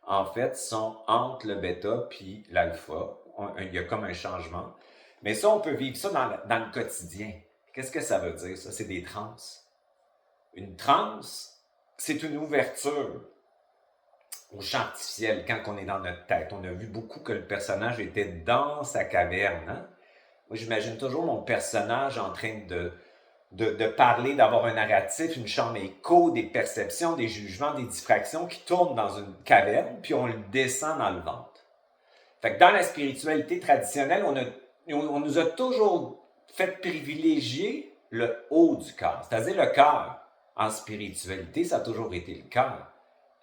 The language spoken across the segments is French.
en fait, sont entre le bêta puis l'alpha. Il y a comme un changement. Mais ça, on peut vivre ça dans le quotidien. Qu'est-ce que ça veut dire, ça? C'est des transes. Une transe, c'est une ouverture au champ artificiel quand on est dans notre tête. On a vu beaucoup que le personnage était dans sa caverne. Hein? Moi, j'imagine toujours mon personnage en train de parler, d'avoir un narratif, une chambre écho, des perceptions, des jugements, des diffractions qui tournent dans une caverne, puis on le descend dans le ventre. Fait que dans la spiritualité traditionnelle, on nous a toujours fait privilégier le haut du corps, c'est-à-dire le cœur. En spiritualité, ça a toujours été le cœur.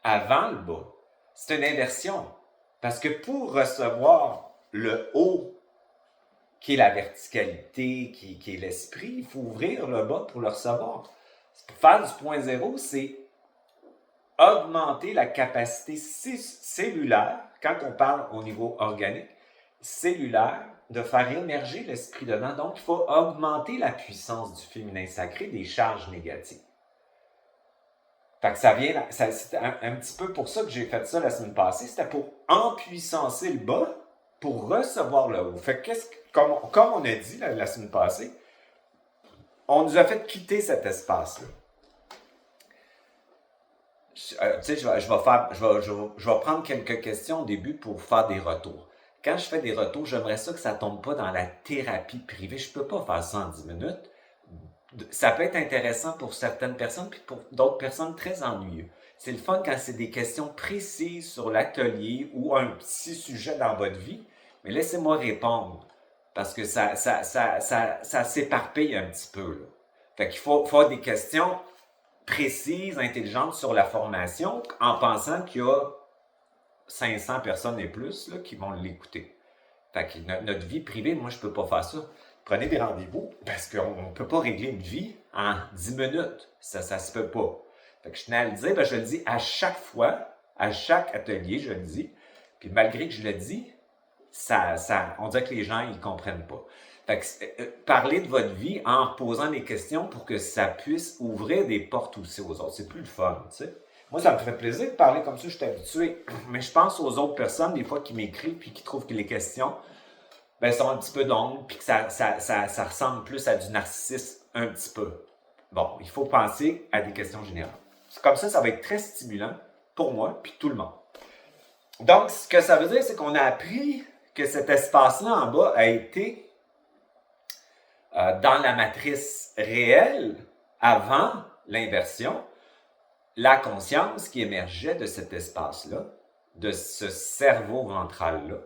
Avant le bas. C'est une inversion. Parce que pour recevoir le haut, qui est la verticalité, qui est l'esprit, il faut ouvrir le bas pour le recevoir. Pour faire du point zéro, c'est augmenter la capacité cellulaire, quand on parle au niveau organique, cellulaire, de faire émerger l'esprit dedans. Donc, il faut augmenter la puissance du féminin sacré des charges négatives. Fait que ça vient, c'est un petit peu pour ça que j'ai fait ça la semaine passée. C'était pour empuissancer le bas, pour recevoir le haut. Fait que, comme on a dit la semaine passée, on nous a fait quitter cet espace-là. Tu sais, je vais prendre quelques questions au début pour faire des retours. Quand je fais des retours, j'aimerais ça que ça tombe pas dans la thérapie privée. Je peux pas faire ça en 10 minutes. Ça peut être intéressant pour certaines personnes, puis pour d'autres personnes, très ennuyeux. C'est le fun quand c'est des questions précises sur l'atelier ou un petit sujet dans votre vie, mais laissez-moi répondre, parce que ça s'éparpille un petit peu. Là. Fait qu'il faut faire des questions précises, intelligentes sur la formation, en pensant qu'il y a 500 personnes et plus là, qui vont l'écouter. Fait que notre vie privée, moi, je peux pas faire ça. Prenez des rendez-vous parce qu'on ne peut pas régler une vie en 10 minutes. Ça se peut pas. Fait que je tenais à le dire, ben je le dis à chaque fois, à chaque atelier, je le dis. Puis malgré que je le dis, on dirait que les gens, ils comprennent pas. Fait que parler de votre vie en posant des questions pour que ça puisse ouvrir des portes aussi aux autres. C'est plus le fun, tu sais. Moi, ça me fait plaisir de parler comme ça, je suis habitué. Mais je pense aux autres personnes, des fois, qui m'écrivent puis qui trouvent que les questions sont un petit peu longues puis que ça ressemble plus à du narcissisme un petit peu. Bon, il faut penser à des questions générales. Comme ça va être très stimulant pour moi puis tout le monde. Donc, ce que ça veut dire, c'est qu'on a appris que cet espace-là en bas a été dans la matrice réelle avant l'inversion, la conscience qui émergeait de cet espace-là, de ce cerveau ventral-là,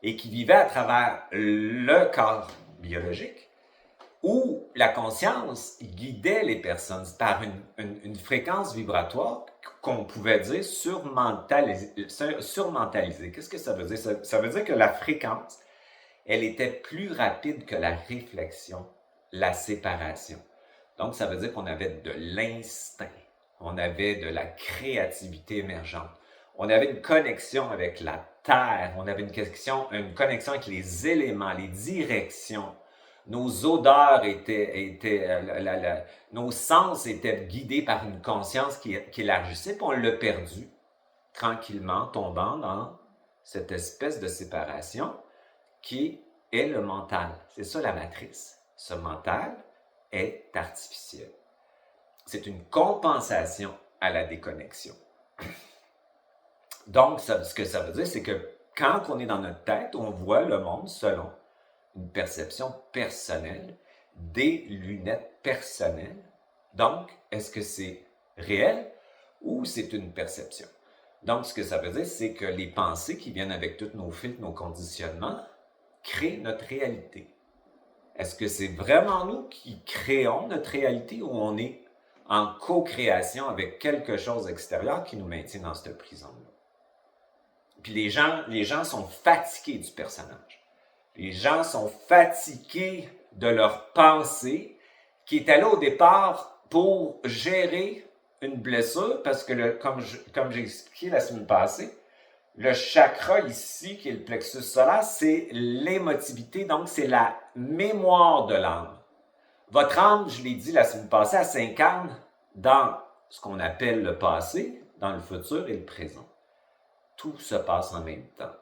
et qui vivait à travers le corps biologique, où la conscience guidait les personnes par une fréquence vibratoire qu'on pouvait dire surmentalisée. Qu'est-ce que ça veut dire? Ça veut dire que la fréquence, elle était plus rapide que la réflexion, la séparation. Donc, ça veut dire qu'on avait de l'instinct, on avait de la créativité émergente, on avait une connexion avec la terre, on avait une connexion avec les éléments, les directions. Nos odeurs nos sens étaient guidés par une conscience qui élargissait, puis on l'a perdu tranquillement, tombant dans cette espèce de séparation qui est le mental. C'est ça la matrice. Ce mental est artificiel. C'est une compensation à la déconnexion. Donc, ce que ça veut dire, c'est que quand on est dans notre tête, on voit le monde selon une perception personnelle, des lunettes personnelles. Donc, est-ce que c'est réel ou c'est une perception? Donc, ce que ça veut dire, c'est que les pensées qui viennent avec tous nos filtres, nos conditionnements, créent notre réalité. Est-ce que c'est vraiment nous qui créons notre réalité ou on est en co-création avec quelque chose extérieur qui nous maintient dans cette prison-là? Puis les gens sont fatigués du personnage. Les gens sont fatigués de leur pensée qui était là au départ pour gérer une blessure parce que, comme j'ai expliqué la semaine passée, le chakra ici, qui est le plexus solaire, c'est l'émotivité, donc c'est la mémoire de l'âme. Votre âme, je l'ai dit la semaine passée, elle s'incarne dans ce qu'on appelle le passé, dans le futur et le présent. tout se passe en même temps.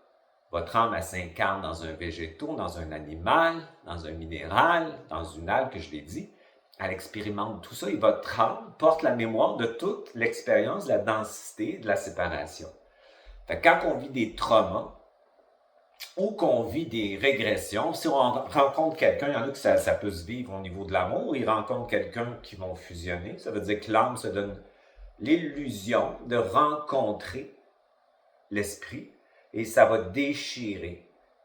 Votre âme, elle s'incarne dans un végétaux, dans un animal, dans un minéral, dans une algue, que je l'ai dit. Elle expérimente tout ça et votre âme porte la mémoire de toute l'expérience de la densité, de la séparation. Fait que quand on vit des traumas ou qu'on vit des régressions, si on rencontre quelqu'un, il y en a que ça peut se vivre au niveau de l'amour, ils rencontrent quelqu'un qui vont fusionner, ça veut dire que l'âme se donne l'illusion de rencontrer l'esprit et ça va déchirer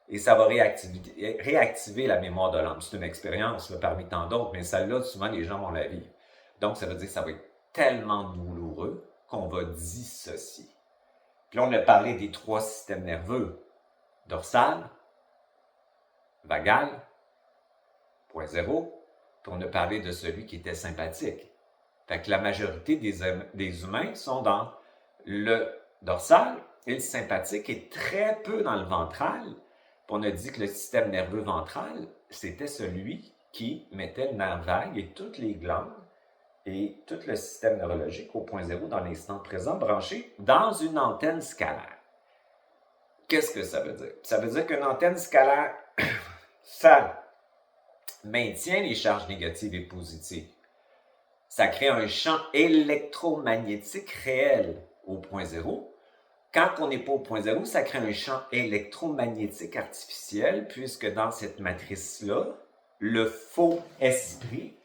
et ça va réactiver la mémoire de l'âme. C'est une expérience là, parmi tant d'autres, mais celle-là, souvent, les gens vont la vivre. Donc, ça veut dire que ça va être tellement douloureux qu'on va dissocier. Puis là, on a parlé des 3 systèmes nerveux. Dorsal, vagal, point zéro, puis on a parlé de celui qui était sympathique. Fait que la majorité des humains sont dans le dorsal et le sympathique est très peu dans le ventral. Puis on a dit que le système nerveux ventral, c'était celui qui mettait le nerf vague et toutes les glandes et tout le système neurologique au point zéro dans l'instant présent branché dans une antenne scalaire. Qu'est-ce que ça veut dire? Ça veut dire qu'une antenne scalaire, ça maintient les charges négatives et positives. Ça crée un champ électromagnétique réel au point zéro. Quand on n'est pas au point zéro, ça crée un champ électromagnétique artificiel, puisque dans cette matrice-là, le faux esprit,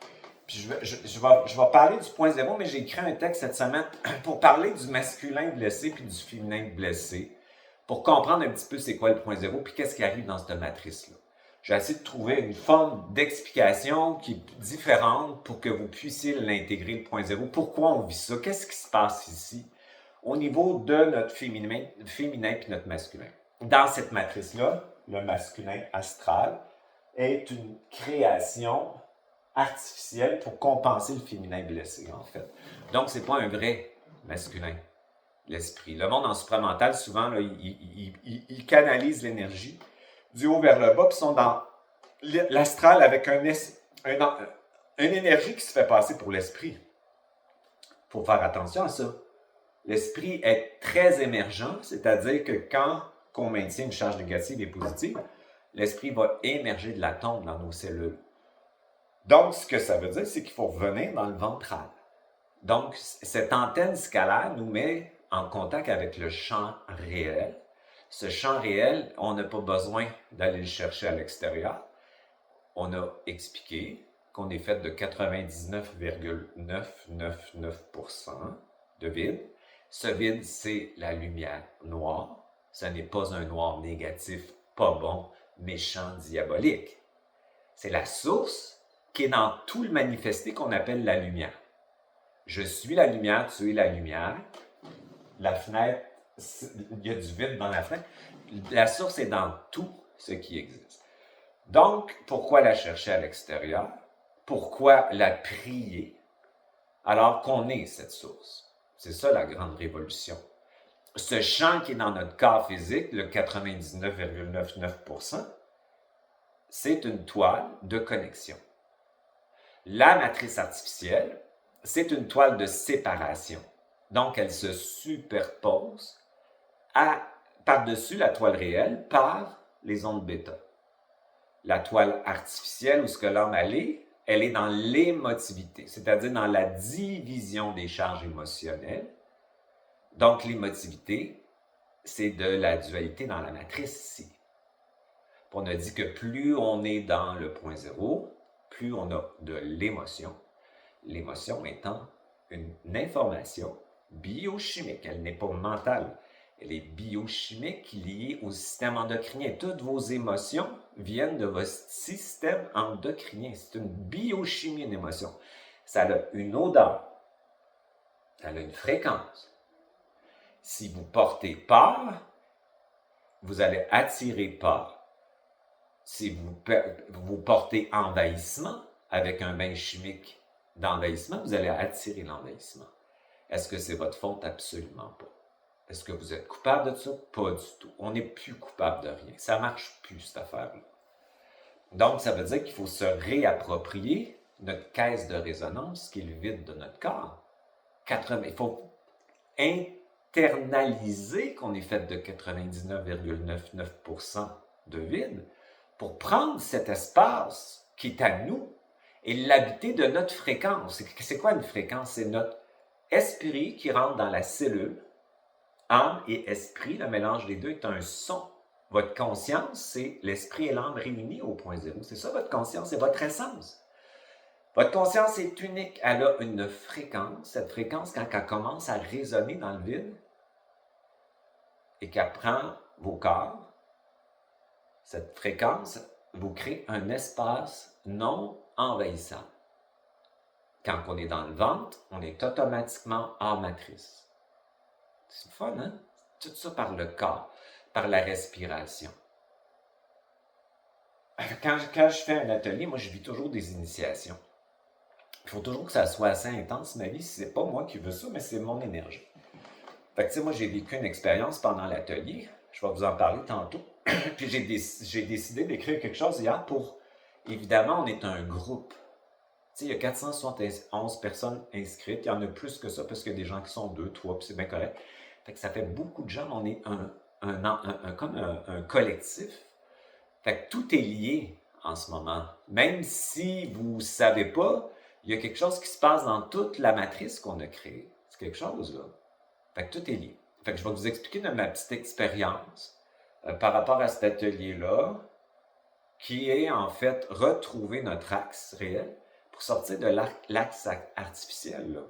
puis je vais parler du point zéro, mais j'ai écrit un texte cette semaine pour parler du masculin blessé puis du féminin blessé, pour comprendre un petit peu c'est quoi le point zéro, puis qu'est-ce qui arrive dans cette matrice-là. J'ai essayé de trouver une forme d'explication qui est différente pour que vous puissiez l'intégrer, le point zéro. Pourquoi on vit ça? Qu'est-ce qui se passe ici au niveau de notre féminin puis notre masculin? Dans cette matrice-là, le masculin astral est une création artificielle pour compenser le féminin blessé, en fait. Donc, ce n'est pas un vrai masculin, l'esprit. Le monde en supramental, souvent, là, il canalise l'énergie du haut vers le bas, puis sont dans l'astral avec une énergie qui se fait passer pour l'esprit. Il faut faire attention à ça. L'esprit est très émergent, c'est-à-dire que quand on maintient une charge négative et positive, l'esprit va émerger de l'atome dans nos cellules. Donc, ce que ça veut dire, c'est qu'il faut revenir dans le ventral. Donc, cette antenne scalaire nous met en contact avec le champ réel. Ce champ réel, on n'a pas besoin d'aller le chercher à l'extérieur. On a expliqué qu'on est fait de 99,999% de vide. Ce vide, c'est la lumière noire. Ce n'est pas un noir négatif, pas bon, méchant, diabolique. C'est la source qui est dans tout le manifesté qu'on appelle la lumière. Je suis la lumière, tu es la lumière. La fenêtre, il y a du vide dans la fenêtre. La source est dans tout ce qui existe. Donc, pourquoi la chercher à l'extérieur? Pourquoi la prier alors qu'on est cette source? C'est ça la grande révolution. Ce champ qui est dans notre corps physique, le 99,99%, c'est une toile de connexion. La matrice artificielle, c'est une toile de séparation. Donc, elle se superpose par-dessus la toile réelle par les ondes bêta. La toile artificielle, où ce que l'homme elle est dans l'émotivité, c'est-à-dire dans la division des charges émotionnelles. Donc, l'émotivité, c'est de la dualité dans la matrice ici. On a dit que plus on est dans le point zéro, plus on a de l'émotion. L'émotion étant une information biochimique, elle n'est pas mentale. Elle est biochimique liée au système endocrinien. Toutes vos émotions viennent de votre système endocrinien. C'est une biochimie, une émotion. Ça a une odeur. Ça a une fréquence. Si vous portez peur, vous allez attirer peur. Si vous portez envahissement avec un bain chimique d'envahissement, vous allez attirer l'envahissement. Est-ce que c'est votre faute? Absolument pas. Est-ce que vous êtes coupable de ça? Pas du tout. On n'est plus coupable de rien. Ça ne marche plus, cette affaire-là. Donc, ça veut dire qu'il faut se réapproprier notre caisse de résonance, qui est le vide de notre corps. Il faut internaliser qu'on est fait de 99,99% de vide pour prendre cet espace qui est à nous et l'habiter de notre fréquence. C'est quoi une fréquence? C'est notre esprit qui rentre dans la cellule. Âme et esprit, le mélange des deux est un son. Votre conscience, c'est l'esprit et l'âme réunis au point zéro. C'est ça votre conscience, c'est votre essence. Votre conscience est unique. Elle a une fréquence. Cette fréquence, quand elle commence à résonner dans le vide et qu'elle prend vos corps, cette fréquence vous crée un espace non envahissable. Quand on est dans le ventre, on est automatiquement hors matrice. C'est fun, hein? Tout ça par le corps, par la respiration. Quand je fais un atelier, moi, je vis toujours des initiations. Il faut toujours que ça soit assez intense, ma vie. C'est pas moi qui veux ça, mais c'est mon énergie. Fait que, tu sais, moi, j'ai vécu une expérience pendant l'atelier. Je vais vous en parler tantôt. Puis j'ai décidé d'écrire quelque chose hier pour... Évidemment, on est un groupe. Tu sais, il y a 471 personnes inscrites. Il y en a plus que ça parce qu'il y a des gens qui sont 2, 3, puis c'est bien correct. Fait que ça fait beaucoup de gens. On est comme un collectif. Fait que tout est lié en ce moment. Même si vous ne savez pas, il y a quelque chose qui se passe dans toute la matrice qu'on a créée. C'est quelque chose, là. Fait que tout est lié. Fait que je vais vous expliquer de ma petite expérience par rapport à cet atelier-là, qui est en fait retrouver notre axe réel pour sortir de l'axe artificiel, là.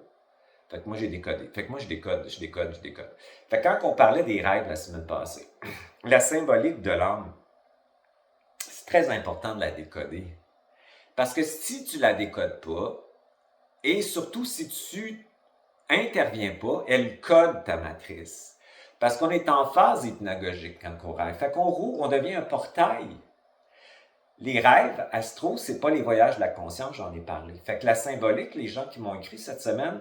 Fait que moi, j'ai décodé. Fait que moi, je décode. Fait que quand on parlait des rêves la semaine passée, la symbolique de l'âme, c'est très important de la décoder. Parce que si tu la décodes pas, et surtout si tu interviens pas, elle code ta matrice. Parce qu'on est en phase hypnagogique quand on rêve. Fait qu'on roule, on devient un portail. Les rêves astro, c'est pas les voyages de la conscience, j'en ai parlé. Fait que la symbolique, les gens qui m'ont écrit cette semaine,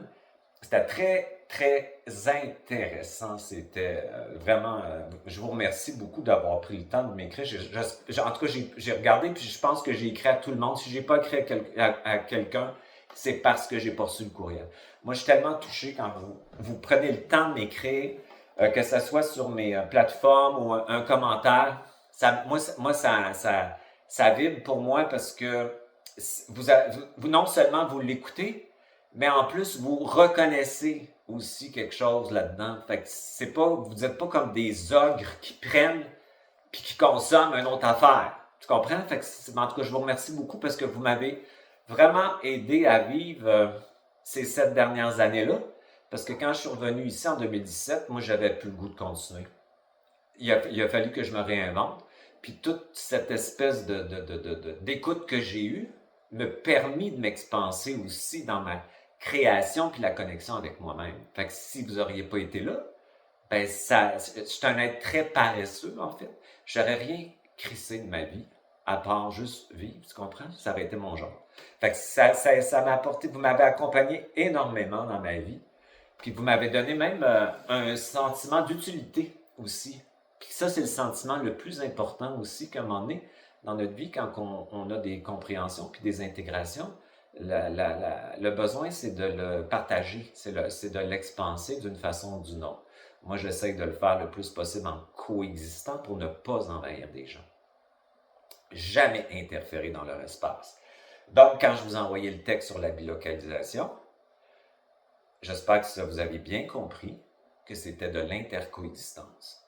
c'était très, très intéressant. C'était vraiment... je vous remercie beaucoup d'avoir pris le temps de m'écrire. En tout cas, j'ai regardé, puis je pense que j'ai écrit à tout le monde. Si j'ai pas écrit à quelqu'un, c'est parce que j'ai pas reçu le courriel. Moi, je suis tellement touché quand vous prenez le temps de m'écrire, que ce soit sur mes plateformes ou un commentaire. Moi, ça vibre pour moi parce que vous non seulement vous l'écoutez, mais en plus, vous reconnaissez aussi quelque chose là-dedans. Fait que c'est pas, vous n'êtes pas comme des ogres qui prennent puis qui consomment une autre affaire. Tu comprends? Fait que, en tout cas, je vous remercie beaucoup parce que vous m'avez vraiment aidé à vivre ces 7 dernières années-là. Parce que quand je suis revenu ici en 2017, moi, j'avais plus le goût de continuer. Il a fallu que je me réinvente. Puis toute cette espèce d'écoute que j'ai eue me permis de m'expanser aussi dans ma création puis la connexion avec moi-même. Fait que si vous n'auriez pas été là, ben je suis un être très paresseux, en fait. J'aurais rien crissé de ma vie, à part juste vivre, tu comprends? Ça aurait été mon genre. Fait que ça m'a apporté, vous m'avez accompagné énormément dans ma vie, puis vous m'avez donné même un sentiment d'utilité aussi. Puis ça, c'est le sentiment le plus important aussi qu'à un moment donné, dans notre vie, quand on a des compréhensions puis des intégrations, le besoin, c'est de le partager, c'est de l'expanser d'une façon ou d'une autre. Moi, j'essaie de le faire le plus possible en coexistant pour ne pas envahir des gens. Jamais interférer dans leur espace. Donc, quand je vous ai envoyé le texte sur la bilocalisation, j'espère que vous avez bien compris que c'était de l'intercoexistence.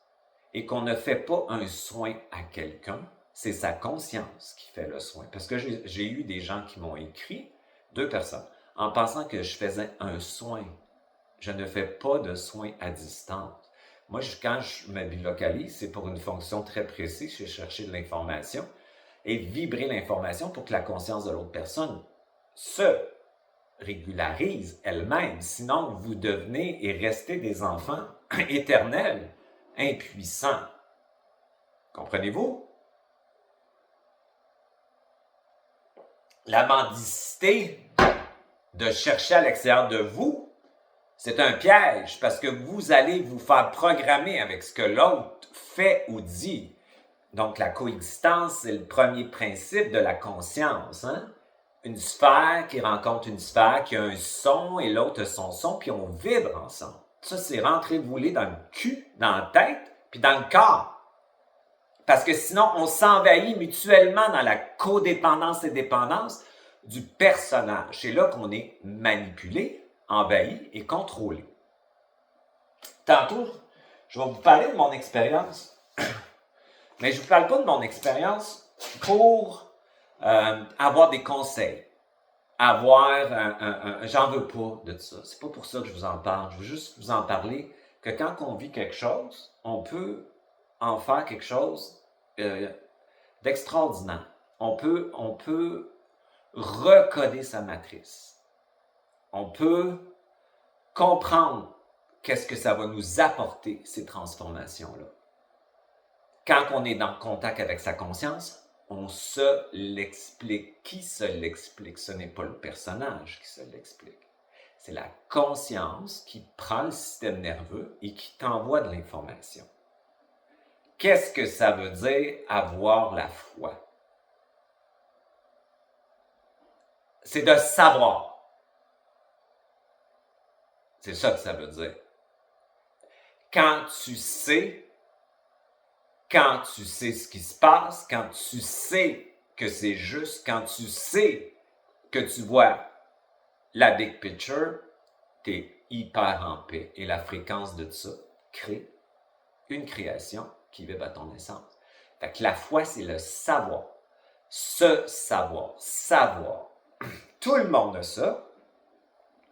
Et qu'on ne fait pas un soin à quelqu'un, c'est sa conscience qui fait le soin. Parce que j'ai eu des gens qui m'ont écrit, 2 personnes, en pensant que je faisais un soin. Je ne fais pas de soins à distance. Moi, quand je me bilocalise, c'est pour une fonction très précise, je vais chercher de l'information et vibrer l'information pour que la conscience de l'autre personne se régularise elle-même. Sinon, vous devenez et restez des enfants éternels, impuissants. Comprenez-vous? La mendicité de chercher à l'extérieur de vous, c'est un piège parce que vous allez vous faire programmer avec ce que l'autre fait ou dit. Donc, la coexistence, c'est le premier principe de la conscience. Hein? Une sphère qui rencontre une sphère qui a un son et l'autre son son, puis on vibre ensemble. Ça, c'est rentrer vous dans le cul, dans la tête, puis dans le corps. Parce que sinon, on s'envahit mutuellement dans la codépendance et dépendance du personnage. C'est là qu'on est manipulé, envahi et contrôlé. Tantôt, je vais vous parler de mon expérience, mais je ne vous parle pas de mon expérience pour avoir des conseils, j'en veux pas de ça. C'est pas pour ça que je vous en parle. Je veux juste vous en parler que quand on vit quelque chose, on peut en faire quelque chose d'extraordinaire. On peut recoder sa matrice. On peut comprendre qu'est-ce que ça va nous apporter, ces transformations-là. Quand on est dans contact avec sa conscience, on se l'explique. Qui se l'explique? Ce n'est pas le personnage qui se l'explique. C'est la conscience qui prend le système nerveux et qui t'envoie de l'information. Qu'est-ce que ça veut dire avoir la foi? C'est de savoir. C'est ça que ça veut dire. Quand tu sais ce qui se passe, quand tu sais que c'est juste, quand tu sais que tu vois la big picture, tu es hyper en paix. Et la fréquence de ça crée une création qui vibre à ton essence. Fait que la foi, c'est le savoir. Se savoir. Savoir. Tout le monde a ça.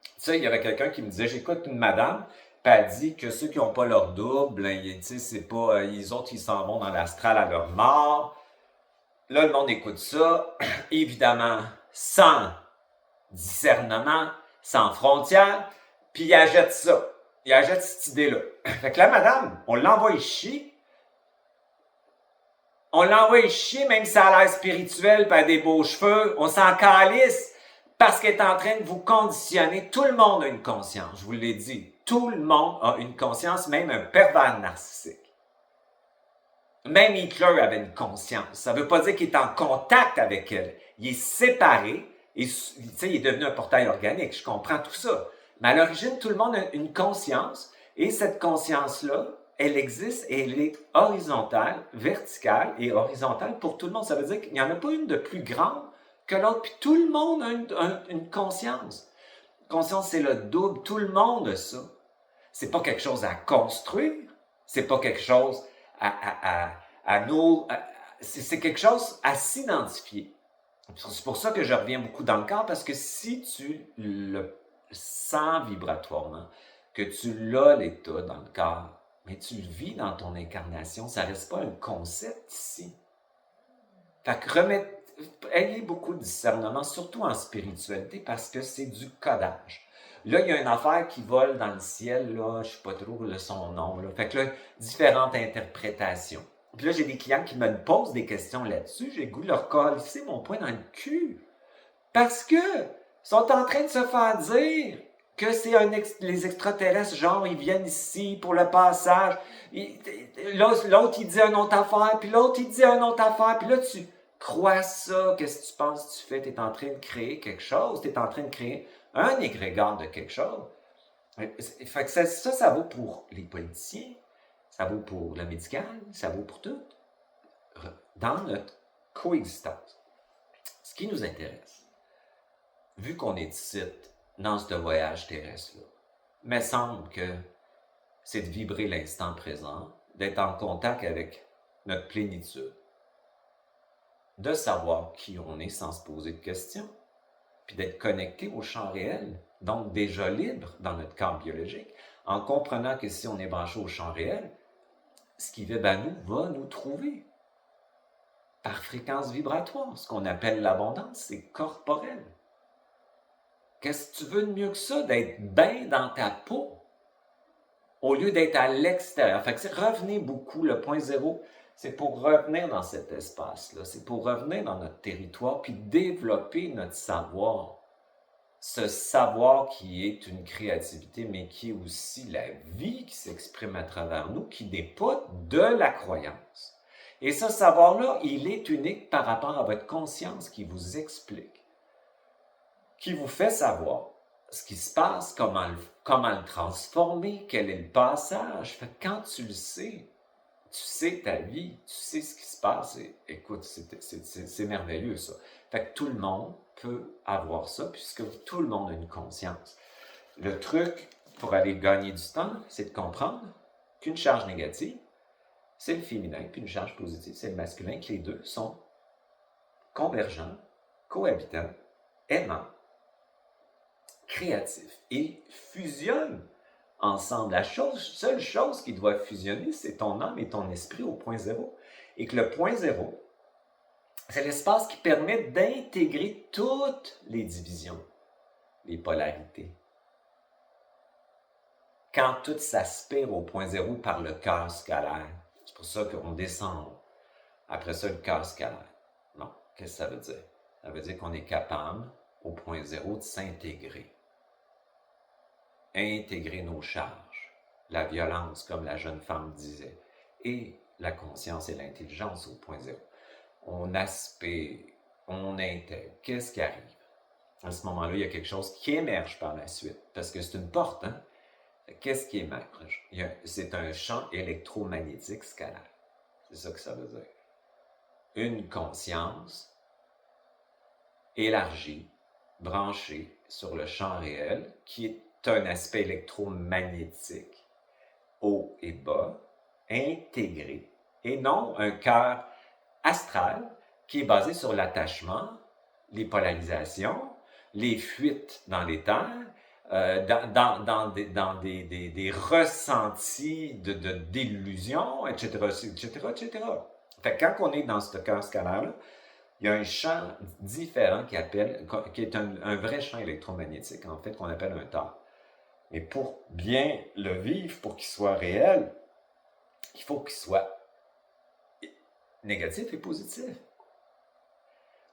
Tu sais, il y avait quelqu'un qui me disait, j'écoute une madame, puis elle dit que ceux qui n'ont pas leur double, tu sais, c'est pas, les autres, ils s'en vont dans l'astral à leur mort. Là, le monde écoute ça, évidemment, sans discernement, sans frontières, puis il achète ça. Il achète cette idée-là. Fait que la madame, on l'envoie chier. On l'envoie chier, même si ça a l'air spirituel, puis elle a des beaux cheveux. On s'en calisse parce qu'elle est en train de vous conditionner. Tout le monde a une conscience, je vous l'ai dit. Tout le monde a une conscience, même un pervers narcissique. Même Hitler avait une conscience. Ça ne veut pas dire qu'il est en contact avec elle. Il est séparé et il est devenu un portail organique. Je comprends tout ça. Mais à l'origine, tout le monde a une conscience et cette conscience-là, elle existe et elle est horizontale, verticale et horizontale pour tout le monde. Ça veut dire qu'il n'y en a pas une de plus grande que l'autre. Puis tout le monde a une conscience. Conscience, c'est le double. Tout le monde a ça. C'est pas quelque chose à construire. C'est pas quelque chose c'est quelque chose à s'identifier. C'est pour ça que je reviens beaucoup dans le corps, parce que si tu le sens vibratoirement, que tu l'as l'état dans le corps, mais tu le vis dans ton incarnation, ça ne reste pas un concept ici. Fait que ayez beaucoup de discernement, surtout en spiritualité, parce que c'est du codage. Là, il y a une affaire qui vole dans le ciel, là, je ne sais pas trop son nom. Là. Fait que là, différentes interprétations. Puis là, j'ai des clients qui me posent des questions là-dessus. J'ai le goût de leur coller mon poing dans le cul. Parce que sont en train de se faire dire que c'est les extraterrestres, genre, ils viennent ici pour le passage. L'autre, il dit une autre affaire, puis l'autre, il dit une autre affaire. Puis là, tu crois ça, qu'est-ce que tu penses que tu fais? Tu es en train de créer quelque chose, tu es en train de créer un égrégore de quelque chose. Fait que ça vaut pour les politiciens, ça vaut pour le médical, ça vaut pour tout. Dans notre coexistence. Ce qui nous intéresse, vu qu'on est ici, dans ce voyage terrestre-là, me semble que c'est de vibrer l'instant présent, d'être en contact avec notre plénitude, de savoir qui on est sans se poser de questions, puis d'être connecté au champ réel, donc déjà libre dans notre corps biologique, en comprenant que si on est branché au champ réel, ce qui vibre à nous va nous trouver par fréquence vibratoire. Ce qu'on appelle l'abondance, c'est corporel. Qu'est-ce que tu veux de mieux que ça, d'être bien dans ta peau, au lieu d'être à l'extérieur? Fait que revenez beaucoup, le point zéro, c'est pour revenir dans cet espace-là, c'est pour revenir dans notre territoire, puis développer notre savoir. Ce savoir qui est une créativité, mais qui est aussi la vie qui s'exprime à travers nous, qui n'est pas de la croyance. Et ce savoir-là, il est unique par rapport à votre conscience qui vous explique, qui vous fait savoir ce qui se passe, comment le transformer, quel est le passage. Fait que quand tu le sais, tu sais ta vie, tu sais ce qui se passe. Et, écoute, c'est merveilleux ça. Fait que tout le monde peut avoir ça puisque tout le monde a une conscience. Le truc pour aller gagner du temps, c'est de comprendre qu'une charge négative, c'est le féminin, puis une charge positive, c'est le masculin, que les deux sont convergents, cohabitants, aimants, créatifs et fusionnent ensemble. Seule chose qui doit fusionner, c'est ton âme et ton esprit au point zéro. Et que le point zéro, c'est l'espace qui permet d'intégrer toutes les divisions, les polarités. Quand tout s'aspire au point zéro par le cœur scalaire, c'est pour ça qu'on descend après ça le cœur scalaire. Non, qu'est-ce que ça veut dire? Ça veut dire qu'on est capable, au point zéro, de s'intégrer. Intégrer nos charges, la violence, comme la jeune femme disait, et la conscience et l'intelligence au point zéro. On aspire, on intègre. Qu'est-ce qui arrive? À ce moment-là, il y a quelque chose qui émerge par la suite, parce que c'est une porte, hein? Qu'est-ce qui émerge? C'est un champ électromagnétique scalaire. C'est ça que ça veut dire. Une conscience élargie, branchée sur le champ réel, qui est un aspect électromagnétique, haut et bas, intégré, et non un cœur astral qui est basé sur l'attachement, les polarisations, les fuites dans les terres, dans des ressentis d'illusion, etc., etc., etc. Fait que quand on est dans ce cœur scalaire-là, il y a un champ différent qui est un vrai champ électromagnétique, en fait, qu'on appelle un tort. Mais pour bien le vivre, pour qu'il soit réel, il faut qu'il soit négatif et positif.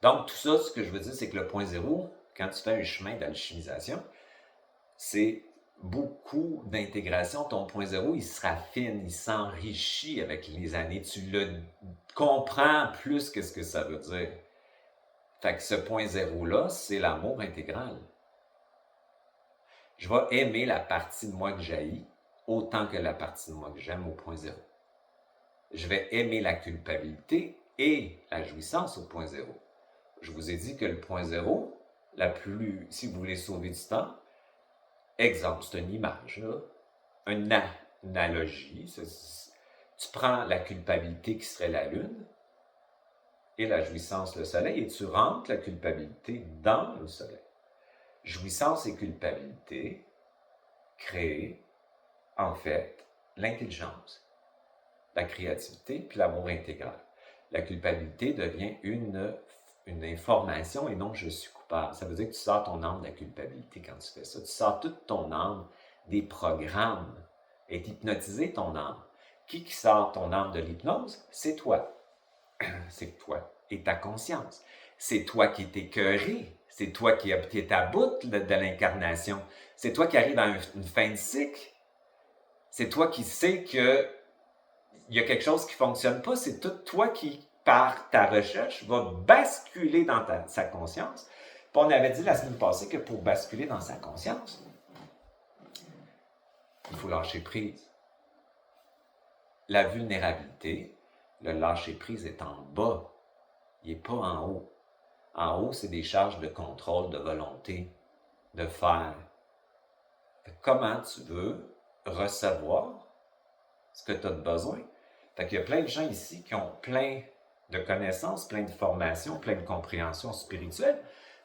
Donc, tout ça, ce que je veux dire, c'est que le point zéro, quand tu fais un chemin d'alchimisation, c'est beaucoup d'intégration. Ton point zéro, il se raffine, il s'enrichit avec les années. Tu le comprends plus que ce que ça veut dire. Fait que ce point zéro-là, c'est l'amour intégral. Je vais aimer la partie de moi que j'haïs autant que la partie de moi que j'aime au point zéro. Je vais aimer la culpabilité et la jouissance au point zéro. Je vous ai dit que le point zéro, si vous voulez sauver du temps, exemple, c'est une image, là, une analogie. Tu prends la culpabilité qui serait la lune et la jouissance le soleil et tu rentres la culpabilité dans le soleil. Jouissance et culpabilité créent, en fait, l'intelligence, la créativité puis l'amour intégral. La culpabilité devient une information et non je suis coupable. Ça veut dire que tu sors ton âme de la culpabilité quand tu fais ça. Tu sors toute ton âme des programmes. Est hypnotisé ton âme. Qui sort ton âme de l'hypnose? C'est toi. C'est toi et ta conscience. C'est toi qui es écœuré. C'est toi qui es à bout de l'incarnation. C'est toi qui arrive à une fin de cycle. C'est toi qui sais que il y a quelque chose qui ne fonctionne pas. C'est tout toi qui, par ta recherche, va basculer dans sa conscience. Puis on avait dit la semaine passée que pour basculer dans sa conscience, il faut lâcher prise. La vulnérabilité, le lâcher prise est en bas. Il n'est pas en haut. En haut, c'est des charges de contrôle, de volonté, de faire. Comment tu veux recevoir ce que tu as de besoin? Fait qu'il y a plein de gens ici qui ont plein de connaissances, plein de formations, plein de compréhensions spirituelles,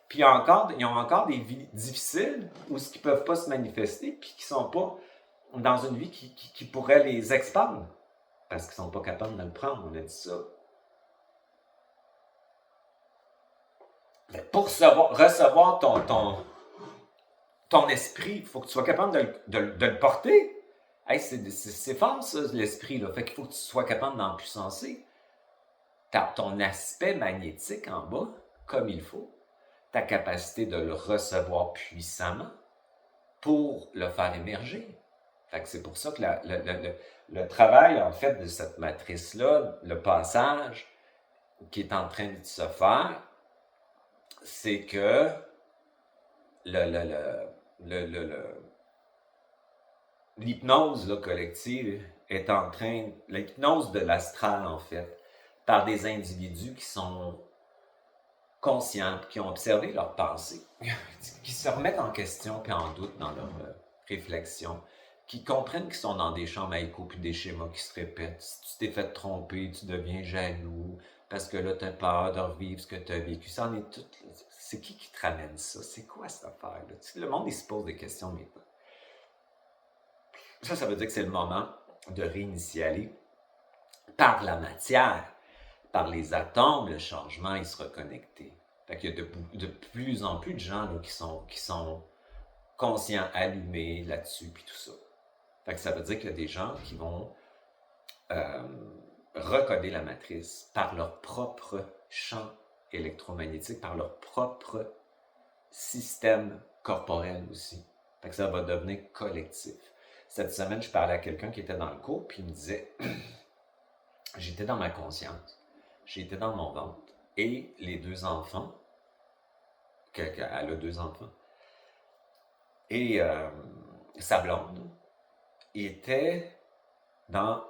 puis ils ont encore des vies difficiles où ils ne peuvent pas se manifester, puis qui ne sont pas dans une vie qui pourrait les expandre, parce qu'ils ne sont pas capables de le prendre, on a dit ça. Mais pour recevoir ton esprit, il faut que tu sois capable de le porter. Hey, c'est fort, ça, l'esprit, là. Fait qu'il faut que tu sois capable d'en puissancer. Ton aspect magnétique en bas, comme il faut, ta capacité de le recevoir puissamment pour le faire émerger. Fait que c'est pour ça que le travail, en fait, de cette matrice-là, le passage qui est en train de se faire, c'est que l'hypnose là, collective est en train, l'hypnose de l'astral en fait, par des individus qui sont conscients, qui ont observé leurs pensées, qui se remettent en question puis en doute dans leur réflexion, qui comprennent qu'ils sont dans des chambres à écho puis des schémas qui se répètent. Si tu t'es fait tromper, tu deviens jaloux parce que là, tu as peur de revivre ce que tu as vécu. Ça en est tout. C'est qui te ramène ça? C'est quoi cette affaire-là? Le monde, il se pose des questions maintenant. Ça veut dire que c'est le moment de réinitialiser par la matière, par les atomes, le changement, il se reconnecter. Fait qu'il y a de plus en plus de gens là, qui sont conscients, allumés là-dessus, puis tout ça. Fait que ça veut dire qu'il y a des gens qui vont recoder la matrice par leur propre champ électromagnétique, par leur propre système corporel aussi. Fait que ça va devenir collectif. Cette semaine, je parlais à quelqu'un qui était dans le cours, puis il me disait, j'étais dans ma conscience, j'étais dans mon ventre, et les deux enfants, elle a deux enfants, et sa blonde était dans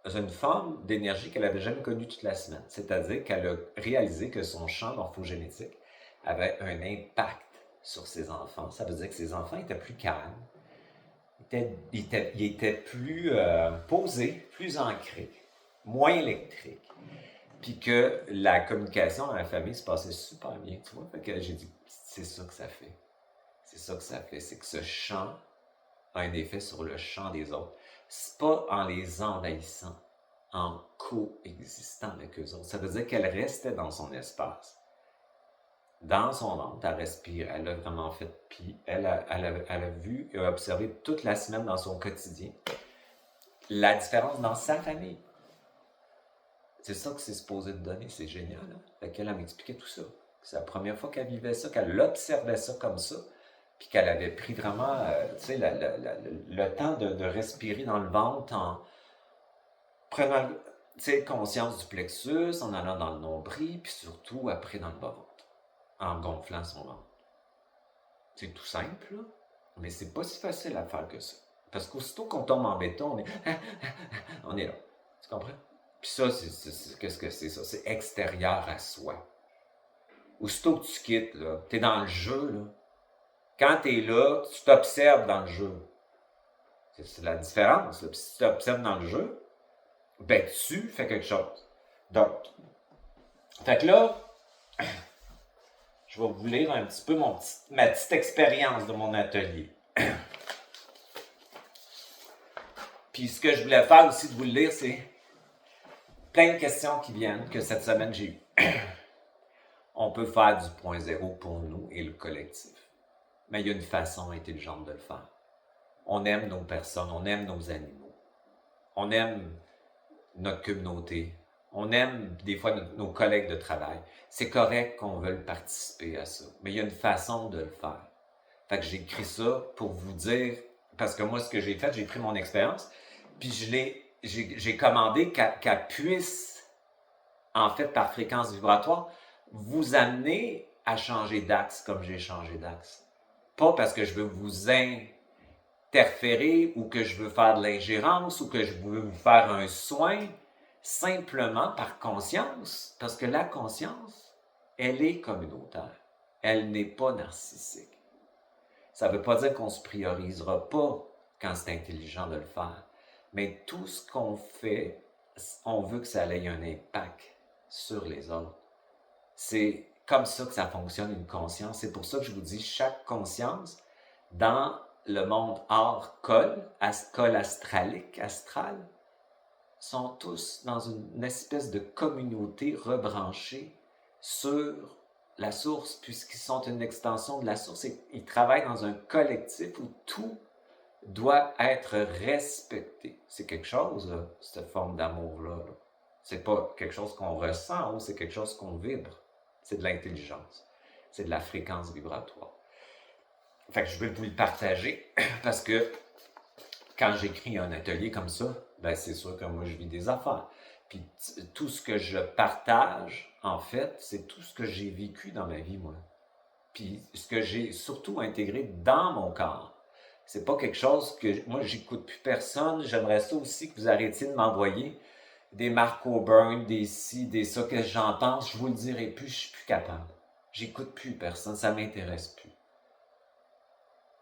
une forme d'énergie qu'elle n'avait jamais connue toute la semaine. C'est-à-dire qu'elle a réalisé que son champ morphogénétique avait un impact sur ses enfants. Ça veut dire que ses enfants étaient plus calmes, ils étaient plus posés, plus ancrés, moins électriques. Puis que la communication dans la famille se passait super bien, tu vois. Fait que j'ai dit, c'est ça que ça fait. C'est ça que ça fait, c'est que ce champ a un effet sur le champ des autres. C'est pas en les envahissant, en coexistant avec eux autres. Ça veut dire qu'elle restait dans son espace. Dans son ventre, elle respire, elle a vraiment fait, puis elle a vu et a observé toute la semaine dans son quotidien la différence dans sa famille. C'est ça que c'est supposé de donner, c'est génial. Hein? Fait qu'elle m'expliquait tout ça. C'est la première fois qu'elle vivait ça, qu'elle observait ça comme ça, puis qu'elle avait pris vraiment le temps de respirer dans le ventre en prenant conscience du plexus, en allant dans le nombril, puis surtout après dans le bas-ventre, en gonflant son ventre. C'est tout simple, là, mais c'est pas si facile à faire que ça. Parce qu'aussitôt qu'on tombe en béton, on est là. Tu comprends? Puis ça, qu'est-ce que c'est ça? C'est extérieur à soi. Aussitôt que tu quittes, là, t'es dans le jeu, là. Quand t'es là, tu t'observes dans le jeu. C'est la différence, là. Puis si tu t'observes dans le jeu, ben tu fais quelque chose. Donc, fait que là, je vais vous lire un petit peu ma petite expérience de mon atelier. Puis ce que je voulais faire aussi de vous le lire, c'est plein de questions qui viennent, que cette semaine j'ai eues. On peut faire du point zéro pour nous et le collectif. Mais il y a une façon intelligente de le faire. On aime nos personnes, on aime nos animaux. On aime notre communauté. On aime des fois nos collègues de travail. C'est correct qu'on veuille participer à ça. Mais il y a une façon de le faire. Fait que j'ai écrit ça pour vous dire, parce que moi, ce que j'ai fait, j'ai pris mon expérience, puis j'ai commandé qu'elle puisse, en fait, par fréquence vibratoire, vous amener à changer d'axe comme j'ai changé d'axe. Pas parce que je veux vous interférer ou que je veux faire de l'ingérence ou que je veux vous faire un soin, simplement par conscience, parce que la conscience, elle est communautaire. Elle n'est pas narcissique. Ça ne veut pas dire qu'on ne se priorisera pas quand c'est intelligent de le faire. Mais tout ce qu'on fait, on veut que ça ait un impact sur les autres. C'est comme ça que ça fonctionne, une conscience. C'est pour ça que je vous dis, chaque conscience, dans le monde hors col astralique, astral, sont tous dans une espèce de communauté rebranchée sur la source, puisqu'ils sont une extension de la source et ils travaillent dans un collectif où tout doit être respecté. C'est quelque chose, là, cette forme d'amour-là. Là. C'est pas quelque chose qu'on ressent, c'est quelque chose qu'on vibre. C'est de l'intelligence. C'est de la fréquence vibratoire. Fait que je veux vous le partager parce que quand j'écris un atelier comme ça, ben c'est sûr que moi je vis des affaires. Puis tout ce que je partage, en fait, c'est tout ce que j'ai vécu dans ma vie, moi. Puis ce que j'ai surtout intégré dans mon corps. C'est pas quelque chose que... Moi, j'écoute plus personne. J'aimerais ça aussi que vous arrêtiez de m'envoyer des Mark O'Byrne, des ci, des ça, que j'en pense. Je vous le dirai plus, je suis plus capable. J'écoute plus personne, ça m'intéresse plus.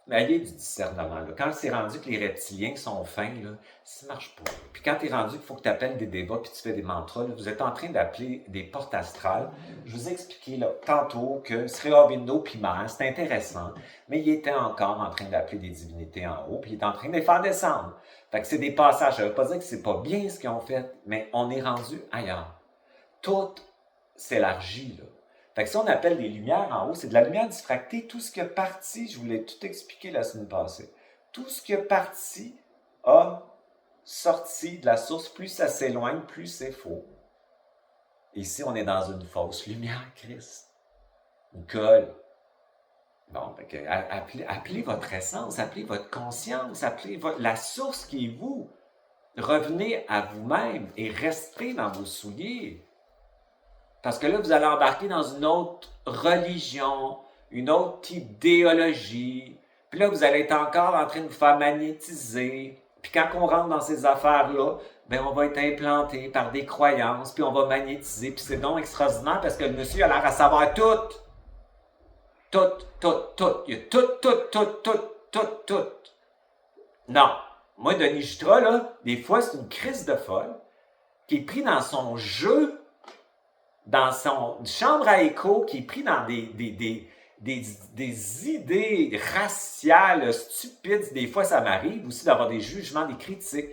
Mais ayez du discernement. Là. Quand c'est rendu que les reptiliens sont fins, là, ça ne marche pas. Puis quand tu es rendu qu'il faut que tu appelles des débats puis tu fais des mantras, là, vous êtes en train d'appeler des portes astrales. Je vous ai expliqué là, tantôt que Sri Aurobindo puis Mère, c'est intéressant, mais il était encore en train d'appeler des divinités en haut, puis il est en train de les faire descendre. Fait que c'est des passages. Ça ne veut pas dire que c'est pas bien ce qu'ils ont fait, mais on est rendu ailleurs. Tout s'élargit, là. Fait que si on appelle des lumières en haut, c'est de la lumière diffractée. Tout ce qui est parti, je vous l'ai tout expliqué la semaine passée, tout ce qui est parti a sorti de la source. Plus ça s'éloigne, plus c'est faux. Ici, on est dans une fausse lumière, Christ. Une colle. Bon, fait que, appelez votre essence, appelez votre conscience, appelez la source qui est vous. Revenez à vous-même et restez dans vos souliers. Parce que là, vous allez embarquer dans une autre religion, une autre idéologie. Puis là, vous allez être encore en train de vous faire magnétiser. Puis quand on rentre dans ces affaires-là, ben on va être implanté par des croyances, puis on va magnétiser. Puis c'est donc extraordinaire parce que le monsieur a l'air à savoir tout. Tout. Il y a tout. Non. Moi, Denis Jutra, là, des fois, c'est une crise de folle qui est pris dans son jeu, dans son chambre à écho, qui est pris dans des idées raciales, stupides. Des fois, ça m'arrive aussi d'avoir des jugements, des critiques.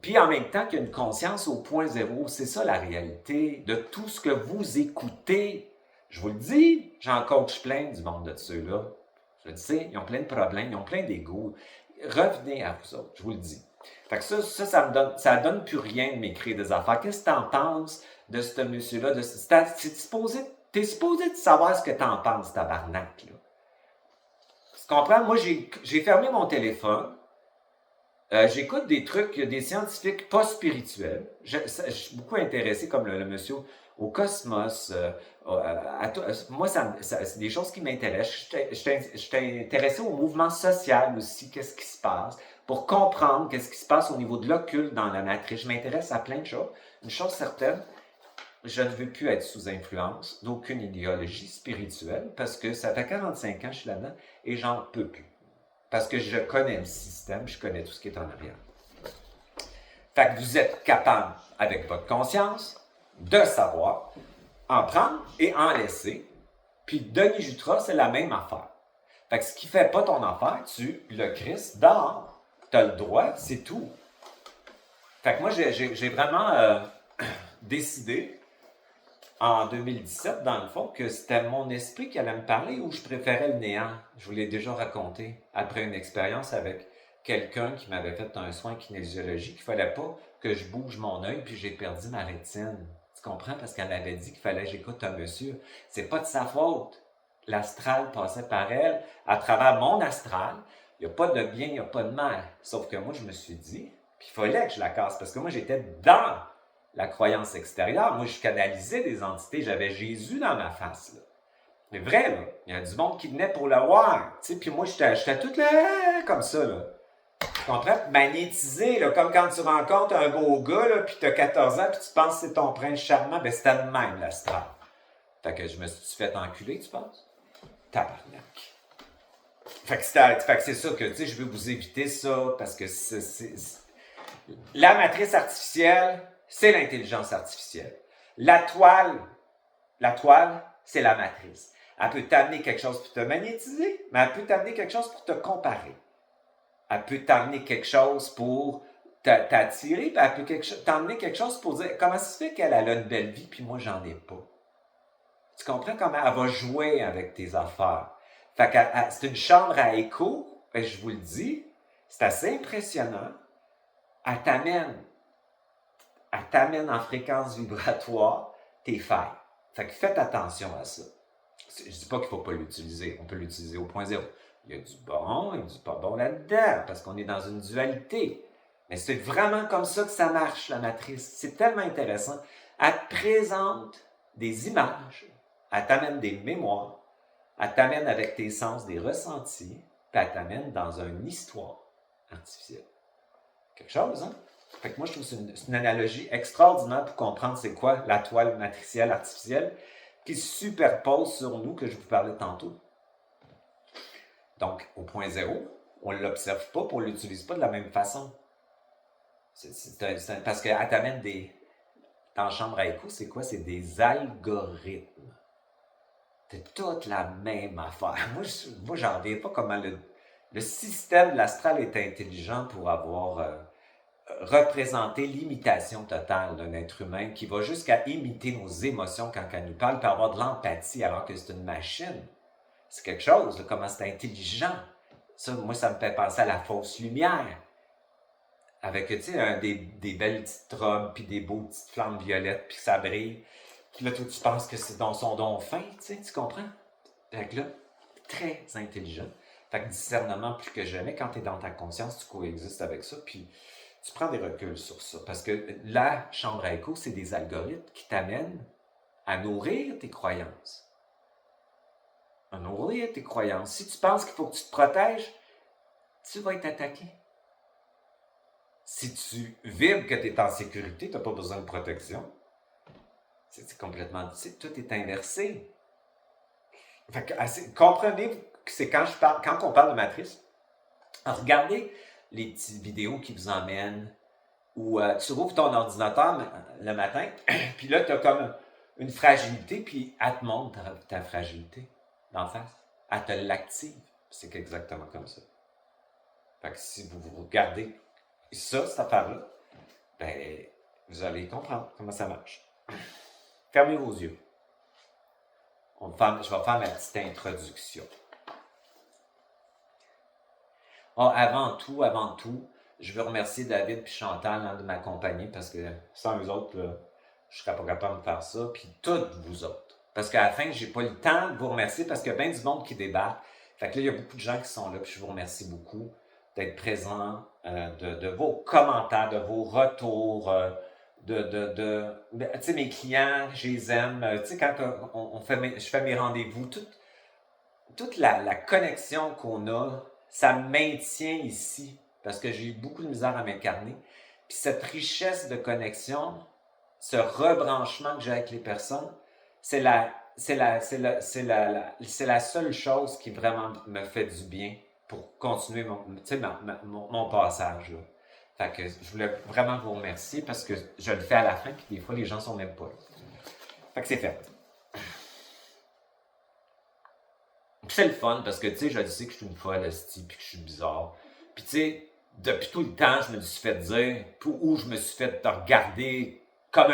Puis en même temps qu'il y a une conscience au point zéro. C'est ça la réalité de tout ce que vous écoutez. Je vous le dis, j'en coach plein du monde de ceux-là. Je le sais, ils ont plein de problèmes, ils ont plein d'ego. Revenez à vous autres, je vous le dis. Fait que ça donne plus rien de m'écrire des affaires. Qu'est-ce que tu en penses de ce monsieur-là? T'es supposé de savoir ce que tu en penses, tabarnak, là. Tu comprends? Moi, j'ai fermé mon téléphone. J'écoute des trucs, des scientifiques pas spirituels. Je suis beaucoup intéressé, comme le monsieur, au cosmos. Moi, c'est des choses qui m'intéressent. Je suis intéressé au mouvement social aussi, qu'est-ce qui se passe, pour comprendre qu'est-ce qui se passe au niveau de l'occulte dans la matrice. Je m'intéresse à plein de choses. Une chose certaine, je ne veux plus être sous influence d'aucune idéologie spirituelle parce que ça fait 45 ans que je suis là-dedans et j'en peux plus. Parce que je connais le système, je connais tout ce qui est en arrière. Fait que vous êtes capable, avec votre conscience, de savoir, en prendre et en laisser. Puis Denis Jutra, c'est la même affaire. Fait que ce qui fait pas ton affaire, tu le crisses dehors. Tu as le droit, c'est tout. Fait que moi, j'ai vraiment décidé, en 2017, dans le fond, que c'était mon esprit qui allait me parler ou je préférais le néant. Je vous l'ai déjà raconté. Après une expérience avec quelqu'un qui m'avait fait un soin kinésiologique, qu'il ne fallait pas que je bouge mon œil puis j'ai perdu ma rétine. Tu comprends? Parce qu'elle m'avait dit qu'il fallait que j'écoute un monsieur. C'est pas de sa faute. L'astral passait par elle, à travers mon astral. Il n'y a pas de bien, il n'y a pas de mal. Sauf que moi, je me suis dit, puis il fallait que je la casse parce que moi, j'étais dans la croyance extérieure. Moi, je canalisais des entités. J'avais Jésus dans ma face, là. Mais vrai, là. Il y a du monde qui venait pour le voir. Tu sais, puis moi, j'étais tout là, comme ça, là. Tu comprends? Magnétisé, là, comme quand tu rencontres un beau gars, là, puis tu as 14 ans, puis tu penses que c'est ton prince charmant. Ben, c'était le même, l'astral. Fait que je me suis fait enculer, tu penses? Tabarnak. Fait que c'est ça que, tu sais, je veux vous éviter ça, parce que la matrice artificielle, c'est l'intelligence artificielle. La toile, c'est la matrice. Elle peut t'amener quelque chose pour te magnétiser, mais elle peut t'amener quelque chose pour te comparer. Elle peut t'amener quelque chose pour t'attirer, puis elle peut t'emmener quelque chose pour dire comment ça se fait qu'elle a une belle vie, puis moi, j'en ai pas. Tu comprends comment elle va jouer avec tes affaires? Fait que c'est une chambre à écho, et je vous le dis, c'est assez impressionnant. Elle t'amène en fréquence vibratoire tes failles. Fait que faites attention à ça. Je dis pas qu'il faut pas l'utiliser. On peut l'utiliser au point zéro. Il y a du bon et du pas bon là-dedans, parce qu'on est dans une dualité. Mais c'est vraiment comme ça que ça marche, la matrice. C'est tellement intéressant. Elle te présente des images, elle t'amène des mémoires, elle t'amène avec tes sens des ressentis, puis elle t'amène dans une histoire artificielle. Quelque chose, hein? Fait que moi, je trouve que c'est une analogie extraordinaire pour comprendre c'est quoi la toile matricielle artificielle qui se superpose sur nous, que je vous parlais tantôt. Donc, au point zéro, on ne l'observe pas, puis on ne l'utilise pas de la même façon. Parce qu'elle t'amène des... Dans la chambre à écho, c'est quoi? C'est des algorithmes. C'est toute la même affaire. Moi j'en reviens pas comment le système de l'astral est intelligent pour avoir représenté l'imitation totale d'un être humain qui va jusqu'à imiter nos émotions quand elle nous parle, puis avoir de l'empathie alors que c'est une machine. C'est quelque chose, là, comment c'est intelligent. Ça, moi, ça me fait penser à la fausse lumière. Avec, tu sais, des belles petites robes, puis des beaux petites flammes violettes, puis ça brille. Puis là, toi, tu penses que c'est dans son don fin, tu comprends? Fait que là, très intelligent. Fait que discernement plus que jamais, quand tu es dans ta conscience, tu coexistes avec ça, puis tu prends des reculs sur ça. Parce que la chambre à écho, c'est des algorithmes qui t'amènent à nourrir tes croyances. À nourrir tes croyances. Si tu penses qu'il faut que tu te protèges, tu vas être attaqué. Si tu vibres que tu es en sécurité, tu n'as pas besoin de protection. C'est complètement... tout est inversé. Fait que, comprenez que c'est quand on parle de matrice, regardez les petites vidéos qui vous emmènent où tu rouvres ton ordinateur le matin, puis là, tu as comme une fragilité, puis elle te montre ta fragilité d'en face. Elle te l'active. C'est exactement comme ça. Fait que si vous regardez ça, cette affaire-là, ben, vous allez comprendre comment ça marche. Fermez vos yeux. Je vais faire ma petite introduction. Avant tout, je veux remercier David et Chantal de m'accompagner parce que sans eux autres, là, je ne serais pas capable de faire ça. Puis toutes vous autres. Parce qu'à la fin, je n'ai pas le temps de vous remercier parce qu'il y a bien du monde qui débarque. Fait que là, il y a beaucoup de gens qui sont là. Puis je vous remercie beaucoup d'être présents, de vos commentaires, de vos retours, tu sais, mes clients, je les aime. Tu sais, quand je fais mes rendez-vous, toute la connexion qu'on a, ça me maintient ici, parce que j'ai eu beaucoup de misère à m'incarner. Puis cette richesse de connexion, ce rebranchement que j'ai avec les personnes, c'est la seule chose qui vraiment me fait du bien pour continuer mon passage. Là. Fait que je voulais vraiment vous remercier parce que je le fais à la fin, puis des fois, les gens sont même pas là. Fait que c'est fait. Puis c'est le fun parce que, tu sais, je sais que je suis une folle, puis que je suis bizarre. Puis, tu sais, depuis tout le temps, je me suis fait dire, ou je me suis fait regarder comme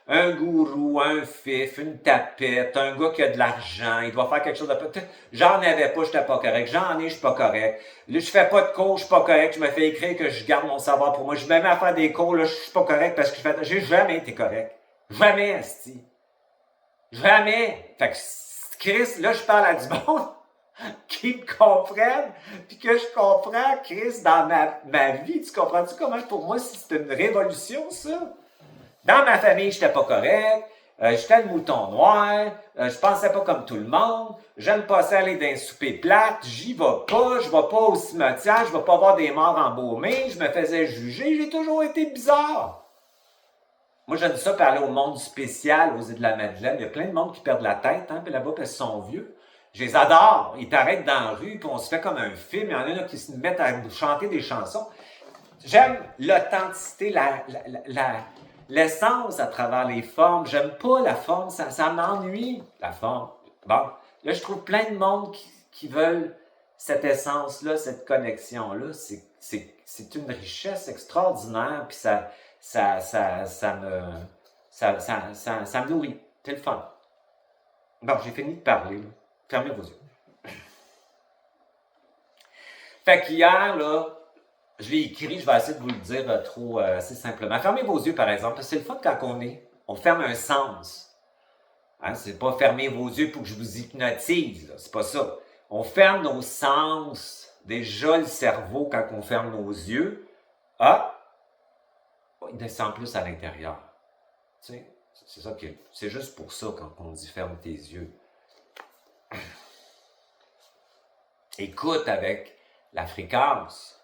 un gourou, un fif, une tapette, un gars qui a de l'argent, il doit faire quelque chose de... J'en avais pas, j'étais pas correct. J'en ai, je suis pas correct. Là, je fais pas de cours, je suis pas correct. Je me fais écrire que je garde mon savoir pour moi. Je me mets à faire des cours, là, je suis pas correct parce que j'ai jamais été correct. Jamais, esti. Jamais. Fait que, Chris, là, je parle à du monde qui me comprennent, puis que je comprends, Chris, dans ma vie. Tu comprends-tu comment, pour moi, c'est une révolution, ça? Dans ma famille, j'étais pas correct. J'étais le mouton noir. Je pensais pas comme tout le monde. J'aime pas ça aller dans un souper plate. J'y vais pas. Je vais pas au cimetière. Je vais pas voir des morts embaumés. Je me faisais juger. J'ai toujours été bizarre. Moi, j'aime ça parler au monde spécial aux îles de la Madeleine. Il y a plein de monde qui perdent la tête, hein, puis là-bas, parce qu'ils sont vieux. Je les adore. Ils t'arrêtent dans la rue, puis on se fait comme un film. Il y en a là, qui se mettent à chanter des chansons. J'aime l'authenticité, l'essence à travers les formes. J'aime pas la forme, ça m'ennuie, la forme. Bon, là, je trouve plein de monde qui veulent cette essence-là, cette connexion-là. C'est une richesse extraordinaire, puis ça me nourrit. C'est le fun. Bon, j'ai fini de parler. Là. Fermez vos yeux. Fait qu'hier, là, je l'ai écrit, je vais essayer de vous le dire assez simplement. Fermez vos yeux, par exemple. C'est le fun quand on ferme un sens. Hein, c'est pas fermer vos yeux pour que je vous hypnotise. Là. C'est pas ça. On ferme nos sens. Déjà, le cerveau, quand on ferme nos yeux, il descend plus à l'intérieur. Tu sais, c'est ça que c'est juste pour ça quand on dit ferme tes yeux. écoute avec la fréquence.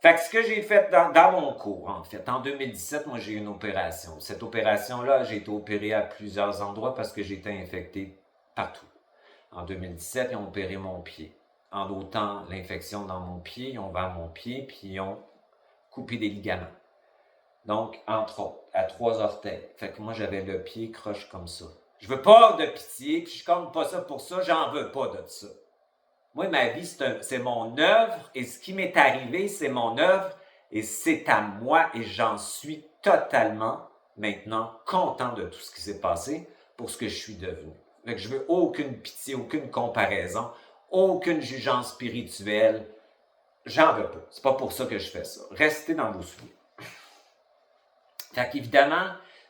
Fait que ce que j'ai fait dans mon cours, en fait, en 2017, moi, j'ai eu une opération. Cette opération-là, j'ai été opéré à plusieurs endroits parce que j'étais infecté partout. En 2017, ils ont opéré mon pied. En autant l'infection dans mon pied, ils ont ouvert mon pied, puis ils ont coupé des ligaments. Donc, entre autres, à 3 orteils. Fait que moi, j'avais le pied croche comme ça. Je veux pas de pitié, puis je suis comme pas ça pour ça, j'en veux pas de ça. Moi, ma vie, c'est mon œuvre, et ce qui m'est arrivé, c'est mon œuvre, et c'est à moi, et j'en suis totalement, maintenant, content de tout ce qui s'est passé pour ce que je suis devenu. Fait que je veux aucune pitié, aucune comparaison, aucune jugeance spirituelle. J'en veux pas. C'est pas pour ça que je fais ça. Restez dans vos souliers. Fait qu'évidemment,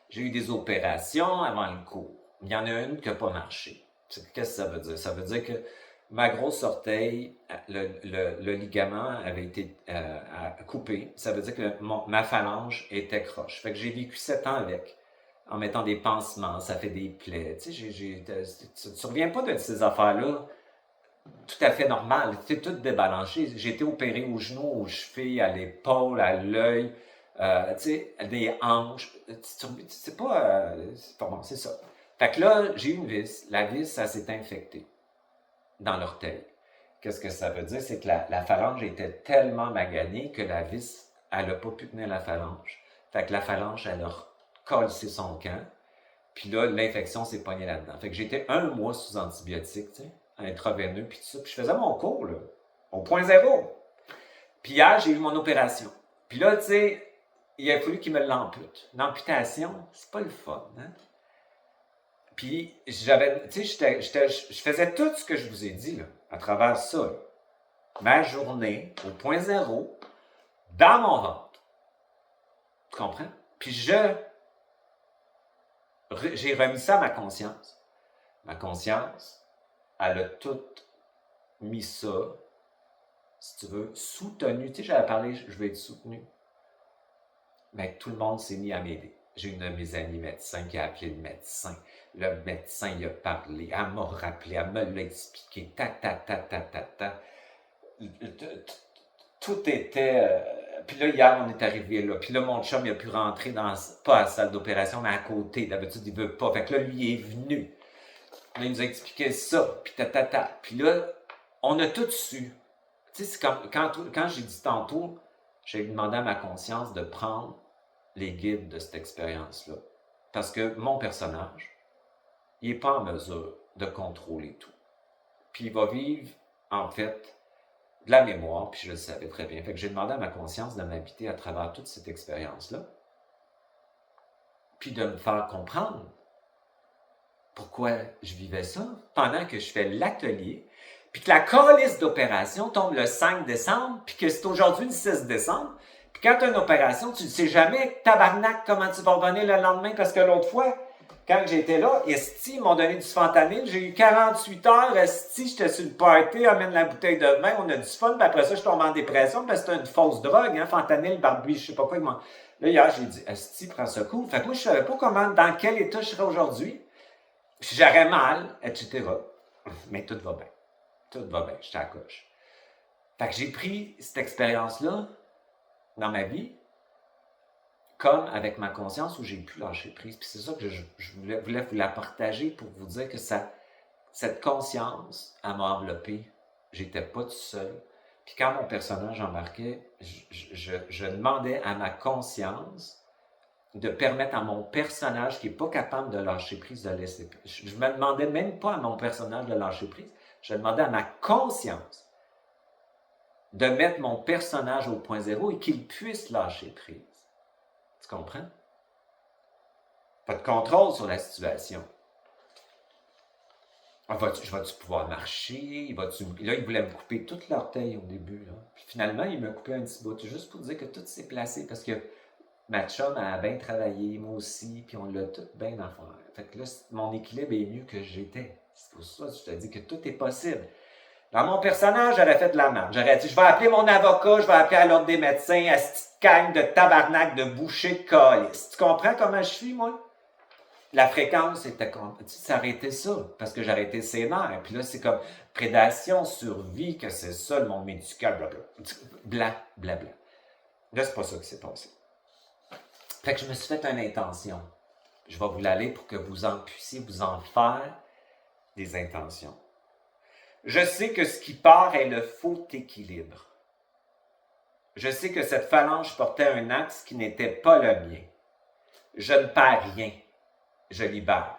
j'ai eu des opérations avant le cours. Il y en a une qui n'a pas marché. Qu'est-ce que ça veut dire? Ça veut dire que ma grosse orteil, le ligament avait été coupé. Ça veut dire que ma phalange était croche. Fait que j'ai vécu 7 ans avec, en mettant des pansements, ça fait des plaies. Tu sais, tu reviens pas de ces affaires-là tout à fait normal. C'est tout débalancé. J'ai été opéré au genou, aux chevilles, à l'épaule, à l'œil, tu sais, des hanches. C'est pas... c'est pas bon, c'est ça. Fait que là, j'ai eu une vis. La vis, ça s'est infecté dans l'orteil. Qu'est-ce que ça veut dire? C'est que la phalange était tellement maganée que la vis, elle n'a pas pu tenir la phalange. Fait que la phalange, elle a collé son camp. Puis là, l'infection s'est pognée là-dedans. Fait que j'étais 1 mois sous antibiotiques, tu sais, intraveineux, puis tout ça. Puis je faisais mon cours, là, au point zéro. Puis hier, j'ai eu mon opération. Puis là, tu sais, il a fallu qu'il me l'ampute. L'amputation, c'est pas le fun, hein? Puis j'avais, tu sais, je faisais tout ce que je vous ai dit, là, à travers ça, là. Ma journée, au point zéro, dans mon ventre. Tu comprends? Puis j'ai remis ça à ma conscience. Ma conscience, elle a tout mis ça, si tu veux, soutenu. Tu sais, j'avais parlé, je veux être soutenu. Mais tout le monde s'est mis à m'aider. J'ai une de mes amies médecins qui a appelé le médecin. Le médecin, il a parlé, elle m'a rappelé, elle me l'a expliqué, Tout était... Puis là, hier, on est arrivé là. Puis là, mon chum, il a pu rentrer pas à la salle d'opération, mais à côté. D'habitude, il veut pas. Fait que là, lui, il est venu. Là, il nous a expliqué ça, puis Puis là, on a tout su. Tu sais, c'est comme, quand j'ai dit tantôt, j'ai demandé à ma conscience de prendre les guides de cette expérience-là. Parce que mon personnage, il n'est pas en mesure de contrôler tout. Puis il va vivre, en fait, de la mémoire, puis je le savais très bien. Fait que j'ai demandé à ma conscience de m'habiter à travers toute cette expérience-là, puis de me faire comprendre pourquoi je vivais ça pendant que je fais l'atelier, puis que la calice d'opération tombe le 5 décembre, puis que c'est aujourd'hui le 6 décembre, puis quand tu as une opération, tu ne sais jamais, tabarnak, comment tu vas revenir le lendemain, parce que l'autre fois, quand j'étais là, esti, ils m'ont donné du fentanyl, j'ai eu 48 heures, esti, j'étais sur le party, amène la bouteille de vin, on a du fun, puis après ça, je tombe en dépression, parce que c'est une fausse drogue, hein, fentanyl, barbouille, je sais pas quoi. Là, hier, j'ai dit, esti, prends ce coup. Fait que moi, je savais pas dans quel état je serais aujourd'hui. J'aurais mal, etc. Mais tout va bien. Tout va bien, je t'accroche. Fait que j'ai pris cette expérience-là dans ma vie, comme avec ma conscience où j'ai pu lâcher prise. Puis c'est ça que je voulais vous la partager pour vous dire que cette conscience, elle m'a enveloppé. J'étais pas tout seul. Puis quand mon personnage embarquait, je demandais à ma conscience de permettre à mon personnage qui n'est pas capable de lâcher prise, de laisser prise. Je me demandais même pas à mon personnage de lâcher prise, je demandais à ma conscience de mettre mon personnage au point zéro et qu'il puisse lâcher prise. Tu comprends? Pas de contrôle sur la situation. Vas-tu pouvoir marcher? Là, il voulait me couper toute l'orteil au début. Là. Puis finalement, il m'a coupé un petit bout. Juste pour dire que tout s'est placé parce que ma chum a bien travaillé, moi aussi, puis on l'a tout bien dans le fond. Fait que là, mon équilibre est mieux que j'étais. C'est pour ça que je te dis que tout est possible. Dans mon personnage, j'aurais fait de la merde. J'aurais dit, je vais appeler mon avocat, je vais appeler à l'ordre des médecins, à cette cagne de tabarnak, de boucher de calice. Tu comprends comment je suis, moi? la fréquence était... Ça aurait été ça, parce que j'aurais été sévère. Puis là, c'est comme prédation, survie, que c'est ça le monde médical, blablabla. Bla, bla. Là, c'est pas ça qui s'est passé. Fait que je me suis fait une intention. Je vais vous l'aller pour que vous en puissiez vous en faire des intentions. Je sais que ce qui part est le faux équilibre. Je sais que cette phalange portait un axe qui n'était pas le mien. Je ne perds rien. Je libère.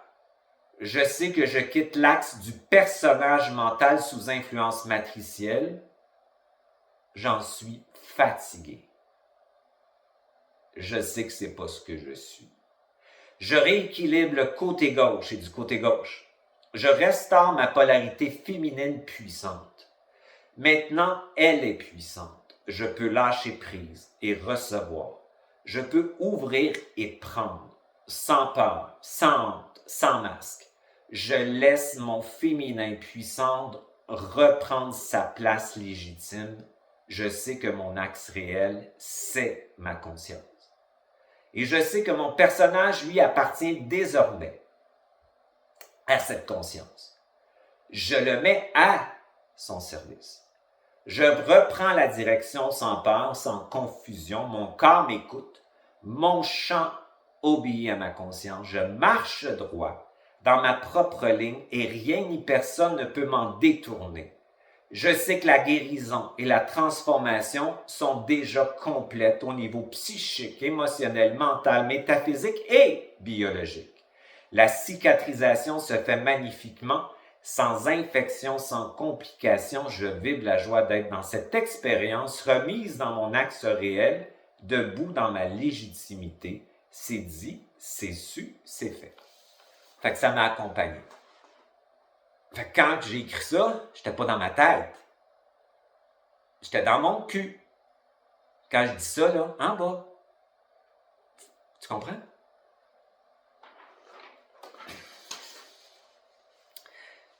Je sais que je quitte l'axe du personnage mental sous influence matricielle. J'en suis fatigué. Je sais que c'est pas ce que je suis. Je rééquilibre le côté gauche et du côté gauche. Je restaure ma polarité féminine puissante. Maintenant, elle est puissante. Je peux lâcher prise et recevoir. Je peux ouvrir et prendre, sans peur, sans honte, sans masque. Je laisse mon féminin puissant reprendre sa place légitime. Je sais que mon axe réel, c'est ma conscience. Et je sais que mon personnage, lui, appartient désormais à cette conscience. Je le mets à son service. Je reprends la direction sans peur, sans confusion. Mon corps m'écoute. Mon champ obéit à ma conscience. Je marche droit dans ma propre ligne et rien ni personne ne peut m'en détourner. Je sais que la guérison et la transformation sont déjà complètes au niveau psychique, émotionnel, mental, métaphysique et biologique. La cicatrisation se fait magnifiquement, sans infection, sans complication. Je vibre la joie d'être dans cette expérience remise dans mon axe réel, debout dans ma légitimité. C'est dit, c'est su, c'est fait. Fait que ça m'a accompagné. Fait que quand j'ai écrit ça, j'étais pas dans ma tête. J'étais dans mon cul. Quand je dis ça, là, en bas. Tu comprends?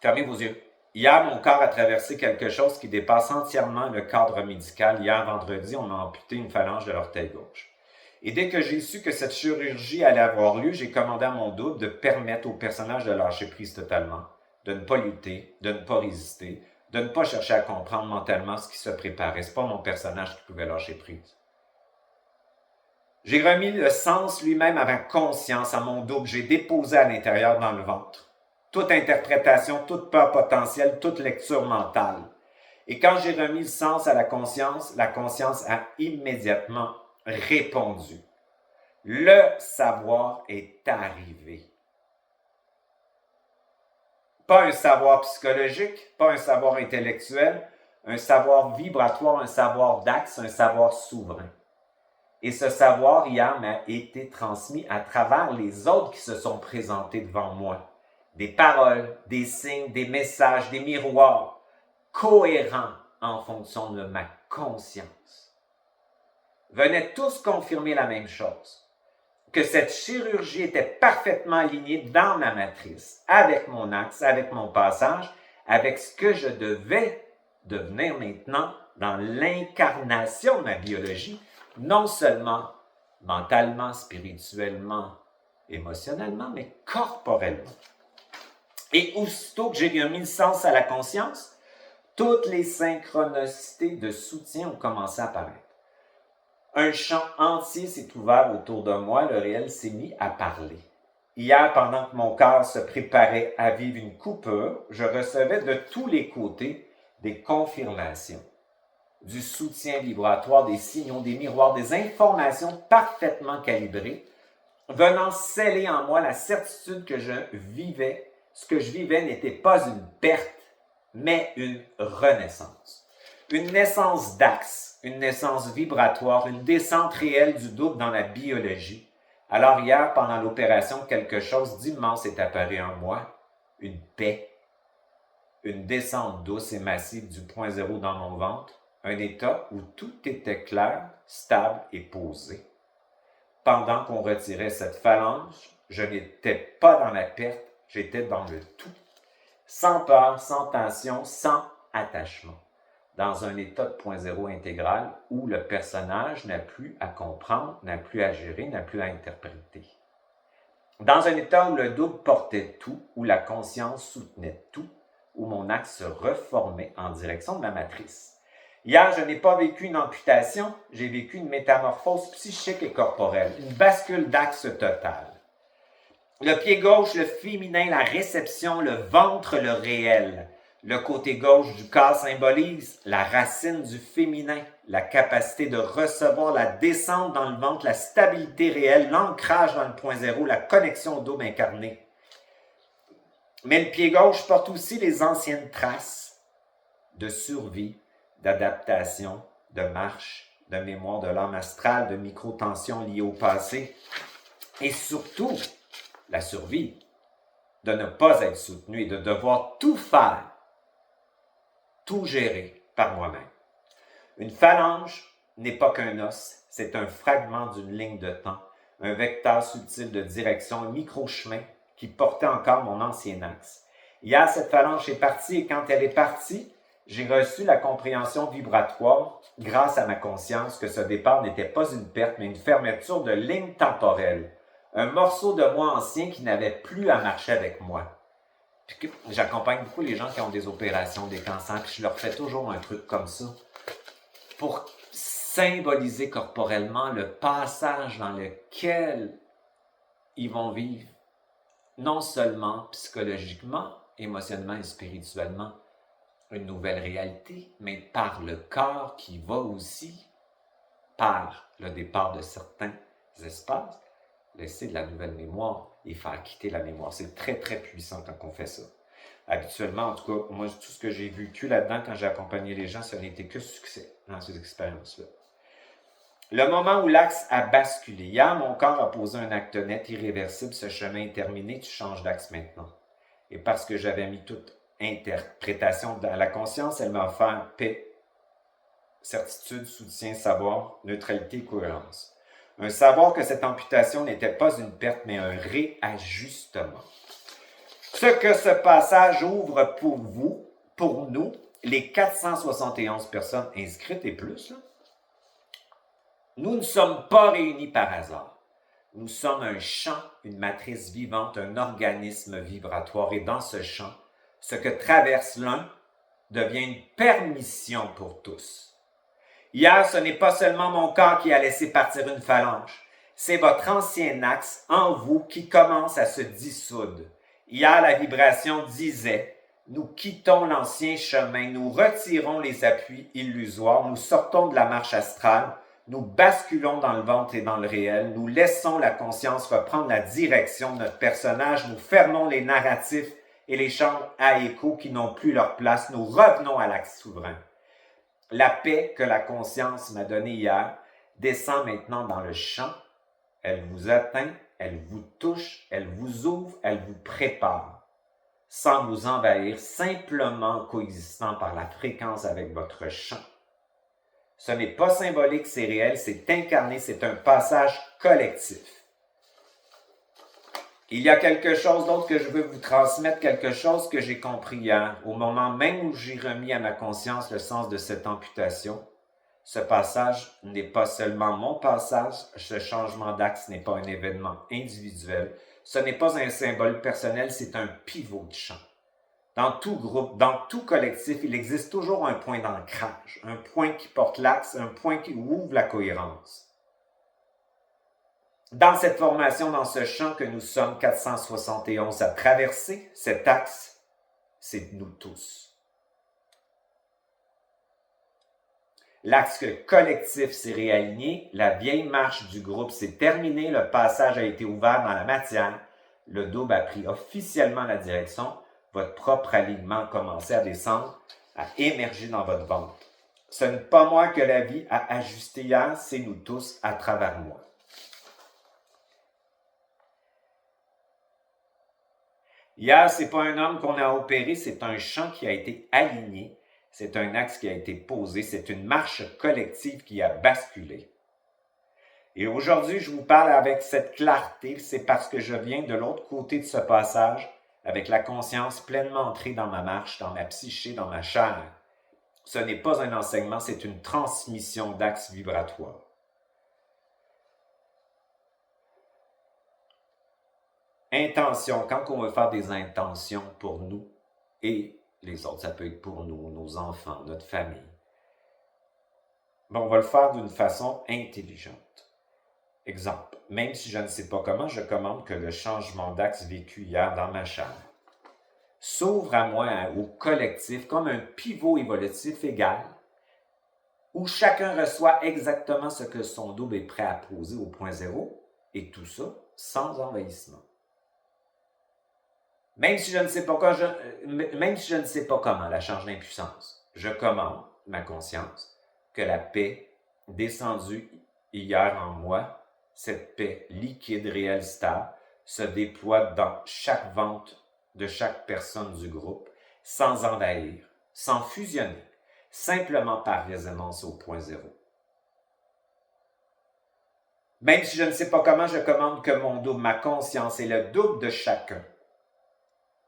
Fermez vos yeux. Hier, mon corps a traversé quelque chose qui dépasse entièrement le cadre médical. Hier, vendredi, on m'a amputé une phalange de l'orteil gauche. Et dès que j'ai su que cette chirurgie allait avoir lieu, j'ai commandé à mon double de permettre au personnage de lâcher prise totalement, de ne pas lutter, de ne pas résister, de ne pas chercher à comprendre mentalement ce qui se préparait. Ce n'est pas mon personnage qui pouvait lâcher prise. J'ai remis le sens lui-même avec conscience à mon double. J'ai déposé à l'intérieur dans le ventre. Toute interprétation, toute peur potentielle, toute lecture mentale. Et quand j'ai remis le sens à la conscience a immédiatement répondu. Le savoir est arrivé. Pas un savoir psychologique, pas un savoir intellectuel, un savoir vibratoire, un savoir d'axe, un savoir souverain. Et ce savoir, hier, m'a été transmis à travers les autres qui se sont présentés devant moi. Des paroles, des signes, des messages, des miroirs, cohérents en fonction de ma conscience. Venaient tous confirmer la même chose. Que cette chirurgie était parfaitement alignée dans ma matrice, avec mon axe, avec mon passage, avec ce que je devais devenir maintenant dans l'incarnation de ma biologie, non seulement mentalement, spirituellement, émotionnellement, mais corporellement. Et aussitôt que j'ai remis le sens à la conscience, toutes les synchronicités de soutien ont commencé à apparaître. Un champ entier s'est ouvert autour de moi, le réel s'est mis à parler. Hier, pendant que mon corps se préparait à vivre une coupure, je recevais de tous les côtés des confirmations, du soutien vibratoire, des signaux, des miroirs, des informations parfaitement calibrées, venant sceller en moi la certitude que je vivais. Ce que je vivais n'était pas une perte, mais une renaissance. Une naissance d'axe, une naissance vibratoire, une descente réelle du double dans la biologie. Alors hier, pendant l'opération, quelque chose d'immense est apparu en moi, une paix, une descente douce et massive du point zéro dans mon ventre, un état où tout était clair, stable et posé. Pendant qu'on retirait cette phalange, je n'étais pas dans la perte, j'étais dans le tout. Sans peur, sans tension, sans attachement. Dans un état de point zéro intégral où le personnage n'a plus à comprendre, n'a plus à gérer, n'a plus à interpréter. Dans un état où le double portait tout, où la conscience soutenait tout, où mon axe se reformait en direction de la matrice. Hier, je n'ai pas vécu une amputation, j'ai vécu une métamorphose psychique et corporelle, une bascule d'axe total. Le pied gauche, le féminin, la réception, le ventre, le réel. Le côté gauche du corps symbolise la racine du féminin, la capacité de recevoir la descente dans le ventre, la stabilité réelle, l'ancrage dans le point zéro, la connexion au dôme incarné. Mais le pied gauche porte aussi les anciennes traces de survie, d'adaptation, de marche, de mémoire de l'âme astrale, de micro-tensions liées au passé. Et surtout, la survie de ne pas être soutenu et de devoir tout faire, tout gérer par moi-même. Une phalange n'est pas qu'un os, c'est un fragment d'une ligne de temps, un vecteur subtil de direction, un micro-chemin qui portait encore mon ancien axe. Hier, cette phalange est partie et quand elle est partie, j'ai reçu la compréhension vibratoire grâce à ma conscience que ce départ n'était pas une perte, mais une fermeture de ligne temporelle. Un morceau de moi ancien qui n'avait plus à marcher avec moi. J'accompagne beaucoup les gens qui ont des opérations, des cancers, puis je leur fais toujours un truc comme ça pour symboliser corporellement le passage dans lequel ils vont vivre, non seulement psychologiquement, émotionnellement et spirituellement, une nouvelle réalité, mais par le corps qui va aussi, par le départ de certains espaces, laisser de la nouvelle mémoire et faire quitter la mémoire. C'est très, très puissant quand on fait ça. Habituellement, en tout cas, moi, tout ce que j'ai vécu là-dedans quand j'ai accompagné les gens, ça n'était que succès dans ces expériences-là. Le moment où l'axe a basculé. Hier, mon corps a posé un acte net, irréversible. Ce chemin est terminé, tu changes d'axe maintenant. Et parce que j'avais mis toute interprétation dans la conscience, elle m'a offert paix, certitude, soutien, savoir, neutralité, cohérence. Un savoir que cette amputation n'était pas une perte, mais un réajustement. Ce que ce passage ouvre pour vous, pour nous, les 471 personnes inscrites et plus, là, nous ne sommes pas réunis par hasard. Nous sommes un champ, une matrice vivante, un organisme vibratoire. Et dans ce champ, ce que traverse l'un devient une permission pour tous. Hier, ce n'est pas seulement mon corps qui a laissé partir une phalange. C'est votre ancien axe en vous qui commence à se dissoudre. Hier, la vibration disait, nous quittons l'ancien chemin, nous retirons les appuis illusoires, nous sortons de la marche astrale, nous basculons dans le ventre et dans le réel, nous laissons la conscience reprendre la direction de notre personnage, nous fermons les narratifs et les chambres à écho qui n'ont plus leur place, nous revenons à l'axe souverain. La paix que la conscience m'a donnée hier descend maintenant dans le champ. Elle vous atteint, elle vous touche, elle vous ouvre, elle vous prépare, sans vous envahir, simplement coexistant par la fréquence avec votre champ. Ce n'est pas symbolique, c'est réel, c'est incarné, c'est un passage collectif. Il y a quelque chose d'autre que je veux vous transmettre, quelque chose que j'ai compris hier, au moment même où j'ai remis à ma conscience le sens de cette amputation. Ce passage n'est pas seulement mon passage, ce changement d'axe n'est pas un événement individuel, ce n'est pas un symbole personnel, c'est un pivot de champ. Dans tout groupe, dans tout collectif, il existe toujours un point d'ancrage, un point qui porte l'axe, un point qui ouvre la cohérence. Dans cette formation, dans ce champ que nous sommes 471 à traverser, cet axe, c'est nous tous. L'axe collectif s'est réaligné, la vieille marche du groupe s'est terminée, le passage a été ouvert dans la matière, le double a pris officiellement la direction, votre propre alignement a commencé à descendre, à émerger dans votre ventre. Ce n'est pas moi que la vie a ajusté hier, c'est nous tous à travers moi. Hier, ce n'est pas un homme qu'on a opéré, c'est un champ qui a été aligné, c'est un axe qui a été posé, c'est une marche collective qui a basculé. Et aujourd'hui, je vous parle avec cette clarté, c'est parce que je viens de l'autre côté de ce passage, avec la conscience pleinement entrée dans ma marche, dans ma psyché, dans ma chair. Ce n'est pas un enseignement, c'est une transmission d'axes vibratoires. Intention, quand on veut faire des intentions pour nous et les autres, ça peut être pour nous, nos enfants, notre famille, mais on va le faire d'une façon intelligente. Exemple, même si je ne sais pas comment, je commande que le changement d'axe vécu hier dans ma chambre s'ouvre à moi, au collectif, comme un pivot évolutif égal, où chacun reçoit exactement ce que son double est prêt à poser au point zéro, et tout ça sans envahissement. Même si je ne sais pas comment la charge d'impuissance, je commande ma conscience que la paix descendue hier en moi, cette paix liquide, réelle, stable, se déploie dans chaque vente de chaque personne du groupe, sans envahir, sans fusionner, simplement par résonance au point zéro. Même si je ne sais pas comment, je commande que mon double, ma conscience et le double de chacun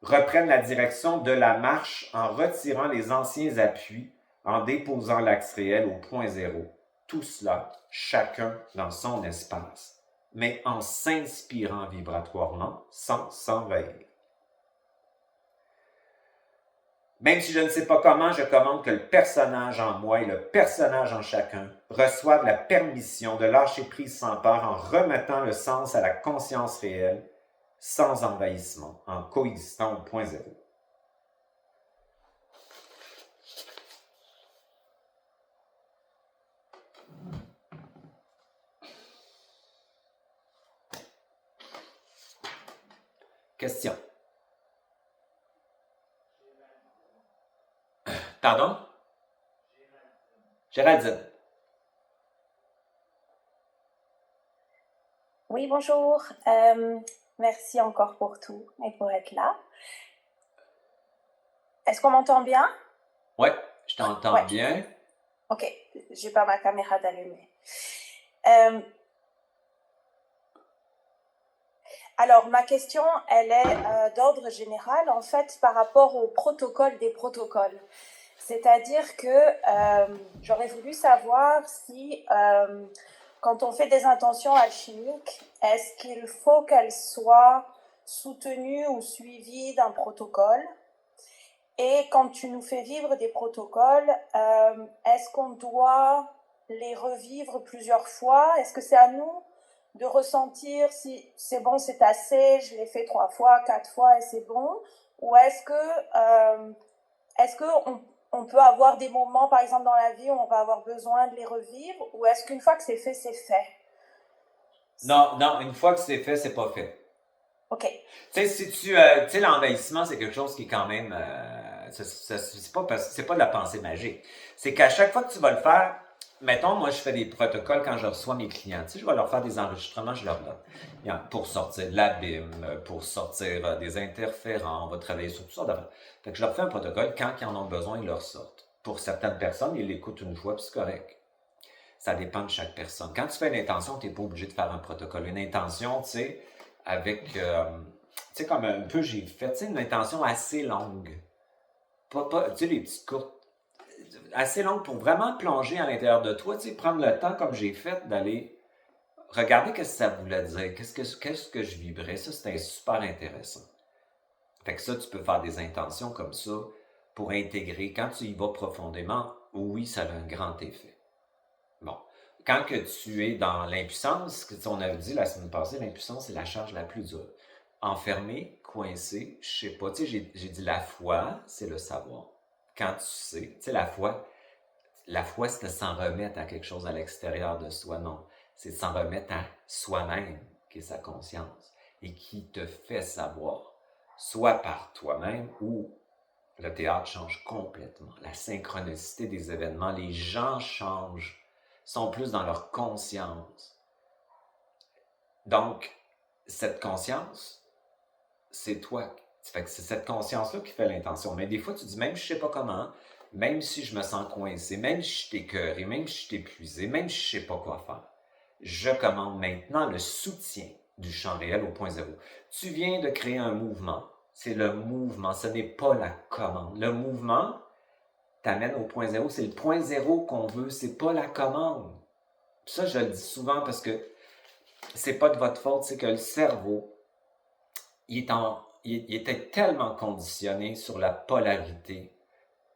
reprennent la direction de la marche en retirant les anciens appuis, en déposant l'axe réel au point zéro. Tout cela, chacun dans son espace, mais en s'inspirant vibratoirement sans s'envahir. Même si je ne sais pas comment, je commande que le personnage en moi et le personnage en chacun reçoivent la permission de lâcher prise sans peur en remettant le sens à la conscience réelle, sans envahissement, en coexistant au point zéro. Question. Pardon? Géraldine. Oui, bonjour. Merci encore pour tout et pour être là. Est-ce qu'on m'entend bien? Ouais, je t'entends bien. Ok, j'ai pas ma caméra d'allumer. Alors, ma question, elle est d'ordre général, en fait, par rapport au protocole des protocoles. C'est-à-dire que j'aurais voulu savoir si, quand on fait des intentions alchimiques, est-ce qu'il faut qu'elles soient soutenues ou suivies d'un protocole? Et quand tu nous fais vivre des protocoles, est-ce qu'on doit les revivre plusieurs fois? Est-ce que c'est à nous de ressentir si c'est bon, c'est assez, je l'ai fait 3 fois, 4 fois et c'est bon? Ou est-ce que on peut avoir des moments, par exemple, dans la vie où on va avoir besoin de les revivre? Ou est-ce qu'une fois que c'est fait, c'est fait? Non, une fois que c'est fait, c'est pas fait. OK. Tu sais, si tu sais, l'envahissement, c'est quelque chose qui est quand même... c'est pas de la pensée magique. C'est qu'à chaque fois que tu vas le faire, mettons, moi, je fais des protocoles quand je reçois mes clients. Tu sais, je vais leur faire des enregistrements, je leur donne. Pour sortir de l'abîme, pour sortir des interférents, on va travailler sur tout ça. Fait que je leur fais un protocole, quand ils en ont besoin, ils leur sortent. Pour certaines personnes, ils l'écoutent une fois, puis c'est correct. Ça dépend de chaque personne. Quand tu fais une intention, tu n'es pas obligé de faire un protocole. Une intention, tu sais, avec... tu sais, comme un peu j'ai fait, tu sais, une intention assez longue. Tu sais, les petites courtes. Assez longue pour vraiment plonger à l'intérieur de toi, tu sais, prendre le temps, comme j'ai fait, d'aller regarder qu'est-ce que ça voulait dire, qu'est-ce que je vibrais. Ça, c'était super intéressant. Fait que ça, tu peux faire des intentions comme ça pour intégrer. Quand tu y vas profondément, oui, ça a un grand effet. Bon. Quand que tu es dans l'impuissance, on avait dit la semaine passée, l'impuissance, c'est la charge la plus dure. Enfermé, coincé, je sais pas. Tu sais, j'ai dit la foi, c'est le savoir. Quand tu sais, tu sais, la foi, c'est de s'en remettre à quelque chose à l'extérieur de soi. Non, c'est de s'en remettre à soi-même, qui est sa conscience, et qui te fait savoir, soit par toi-même ou le théâtre change complètement. La synchronicité des événements, les gens changent, sont plus dans leur conscience. Donc, cette conscience, c'est toi. Fait que c'est cette conscience-là qui fait l'intention. Mais des fois, tu dis, même si je ne sais pas comment, même si je me sens coincé, même si je suis écœuré, même si je suis épuisé, même si je ne sais pas quoi faire, je commande maintenant le soutien du champ réel au point zéro. Tu viens de créer un mouvement. C'est le mouvement, ce n'est pas la commande. Le mouvement t'amène au point zéro. C'est le point zéro qu'on veut, c'est pas la commande. Ça, je le dis souvent parce que c'est pas de votre faute, c'est que le cerveau il était tellement conditionné sur la polarité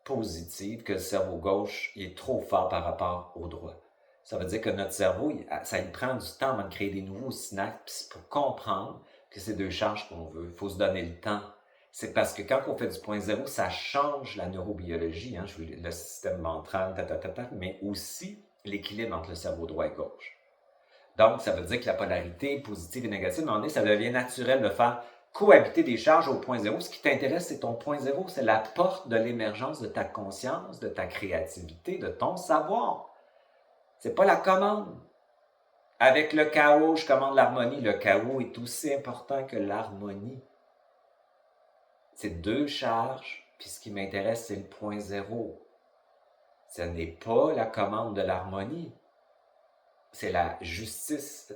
positive que le cerveau gauche il est trop fort par rapport au droit. Ça veut dire que notre cerveau, ça lui prend du temps avant de créer des nouveaux synapses pour comprendre que c'est deux charges qu'on veut. Il faut se donner le temps. C'est parce que quand on fait du point zéro, ça change la neurobiologie, hein, le système ventral, mais aussi l'équilibre entre le cerveau droit et gauche. Donc, ça veut dire que la polarité positive et négative, à un moment donné, ça devient naturel de faire cohabiter des charges au point zéro. Ce qui t'intéresse, c'est ton point zéro, c'est la porte de l'émergence de ta conscience, de ta créativité, de ton savoir. C'est pas la commande. Avec le chaos, je commande l'harmonie. Le chaos est aussi important que l'harmonie. C'est deux charges, puis ce qui m'intéresse, c'est le point zéro. Ce n'est pas la commande de l'harmonie. C'est la justesse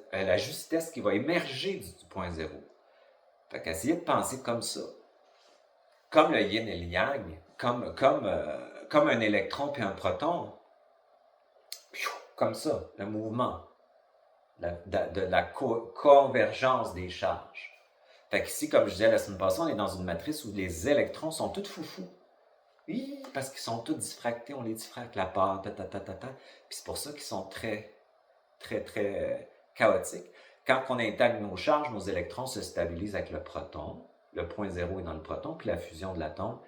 qui va émerger du point zéro. Fait qu'essayer de penser comme ça. Comme le yin et le yang, comme un électron puis un proton. Comme ça, le mouvement de la convergence des charges. Fait qu'ici, comme je disais la semaine passée, on est dans une matrice où les électrons sont tous foufous. Oui, parce qu'ils sont tous diffractés, on les diffracte, la part, Puis c'est pour ça qu'ils sont très chaotiques. Quand on intègre nos charges, nos électrons se stabilisent avec le proton. Le point zéro est dans le proton, puis la fusion de l'atome,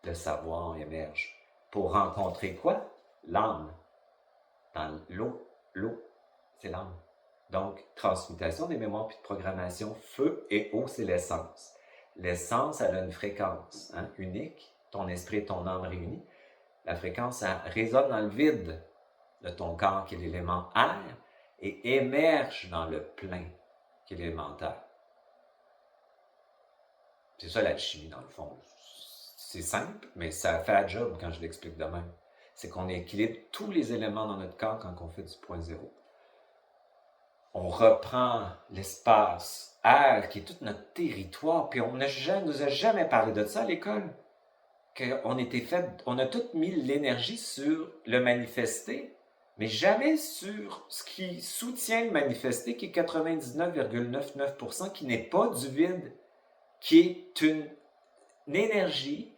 le savoir émerge. Pour rencontrer quoi? L'âme. Dans l'eau, c'est l'âme. Donc, transmutation des mémoires puis de programmation, feu et eau, c'est l'essence. L'essence, elle a une fréquence unique. Ton esprit et ton âme réunis. La fréquence, ça résonne dans le vide de ton corps, qui est l'élément air, et émerge dans le plein, qui est l'élémentaire. C'est ça l'alchimie, dans le fond. C'est simple, mais ça fait un job quand je l'explique de même. C'est qu'on équilibre tous les éléments dans notre corps quand on fait du point zéro. On reprend l'espace, air, qui est tout notre territoire, puis on nous a jamais parlé de ça à l'école. On a tout mis l'énergie sur le manifester, mais jamais sur ce qui soutient le manifester, qui est 99,99%, qui n'est pas du vide, qui est une énergie,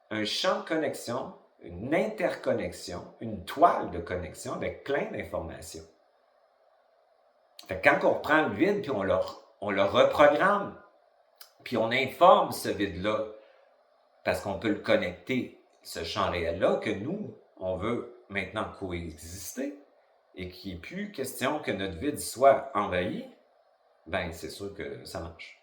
un champ de connexion, une interconnexion, une toile de connexion avec plein d'informations. Fait que quand on reprend le vide, puis on le reprogramme, puis on informe ce vide-là, parce qu'on peut le connecter, ce champ réel-là, que nous, on veut maintenant coexister, et qu'il n'y ait plus question que notre vide soit envahi, ben c'est sûr que ça marche.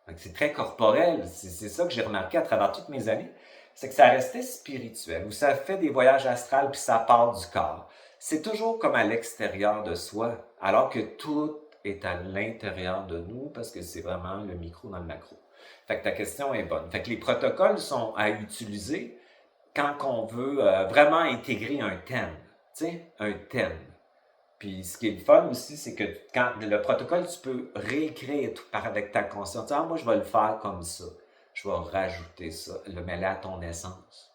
Donc c'est très corporel, c'est ça que j'ai remarqué à travers toutes mes années, c'est que ça restait spirituel, ou ça fait des voyages astrales, puis ça part du corps. C'est toujours comme à l'extérieur de soi, alors que tout est à l'intérieur de nous, parce que c'est vraiment le micro dans le macro. Fait que ta question est bonne. Fait que les protocoles sont à utiliser quand on veut vraiment intégrer un thème. Tu sais, un thème. Puis ce qui est le fun aussi, c'est que quand le protocole, tu peux réécrire avec ta conscience. Ah, moi, je vais le faire comme ça. Je vais rajouter ça, le mêler à ton essence.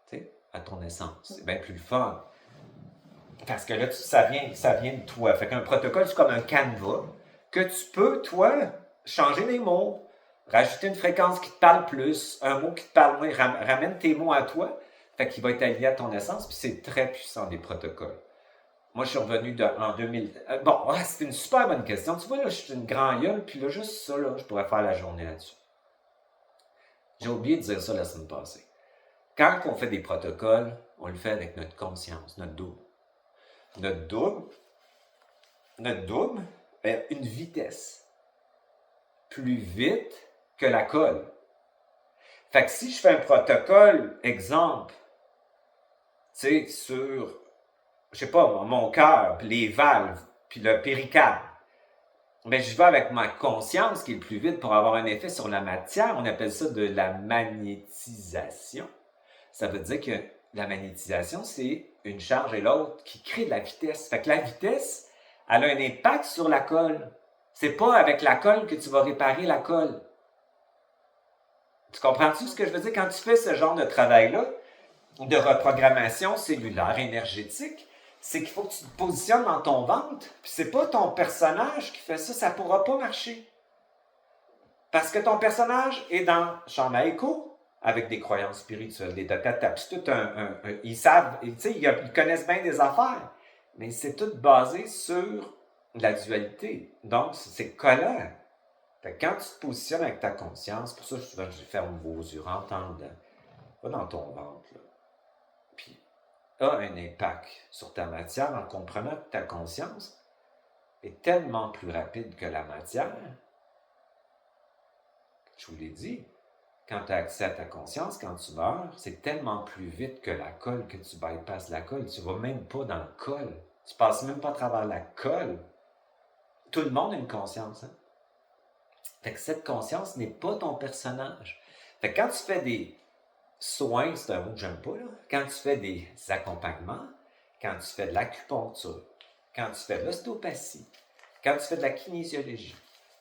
Tu sais, à ton essence. C'est bien plus le fun. Parce que là, ça vient de toi. Fait qu'un protocole, c'est comme un canevas que tu peux, toi, changer les mots, rajouter une fréquence qui te parle plus, un mot qui te parle moins, ramène tes mots à toi, fait qu'il va être allié à ton essence, puis c'est très puissant, des protocoles. Moi, je suis revenu en 2000... c'est une super bonne question. Tu vois, là, je suis une grande gueule, puis là, juste ça, là, je pourrais faire la journée là-dessus. J'ai oublié de dire ça la semaine passée. Quand on fait des protocoles, on le fait avec notre conscience, notre double. Notre double a une vitesse plus vite que la colle. Fait que si je fais un protocole, exemple, tu sais, sur, je sais pas, mon cœur, puis les valves, puis le péricarde, mais je vais avec ma conscience qui est le plus vite pour avoir un effet sur la matière. On appelle ça de la magnétisation. Ça veut dire que la magnétisation, c'est une charge et l'autre qui crée de la vitesse. Fait que la vitesse, elle a un impact sur la colle. C'est pas avec la colle que tu vas réparer la colle. Tu comprends-tu ce que je veux dire? Quand tu fais ce genre de travail-là, de reprogrammation cellulaire, énergétique, c'est qu'il faut que tu te positionnes dans ton ventre. Puis c'est pas ton personnage qui fait ça, ça pourra pas marcher. Parce que ton personnage est dans chambre à écho avec des croyances spirituelles, des tatatas. Puis tout ils savent, tu sais, ils connaissent bien des affaires, mais c'est tout basé sur la dualité. Donc, c'est collant. Fait que quand tu te positionnes avec ta conscience, pour ça, souvent, je ferme vos yeux, rentre dedans, va dans ton ventre, là. Puis, a un impact sur ta matière en comprenant que ta conscience est tellement plus rapide que la matière. Je vous l'ai dit, quand tu as accès à ta conscience, quand tu meurs, c'est tellement plus vite que la colle que tu bypasses la colle. Tu ne vas même pas dans le col. Tu ne passes même pas à travers la colle. Tout le monde a une conscience. Hein? Fait que cette conscience n'est pas ton personnage. Fait que quand tu fais des soins, c'est un mot que j'aime pas, là. Quand tu fais des accompagnements, quand tu fais de l'acupuncture, quand tu fais de l'ostéopathie, quand tu fais de la kinésiologie,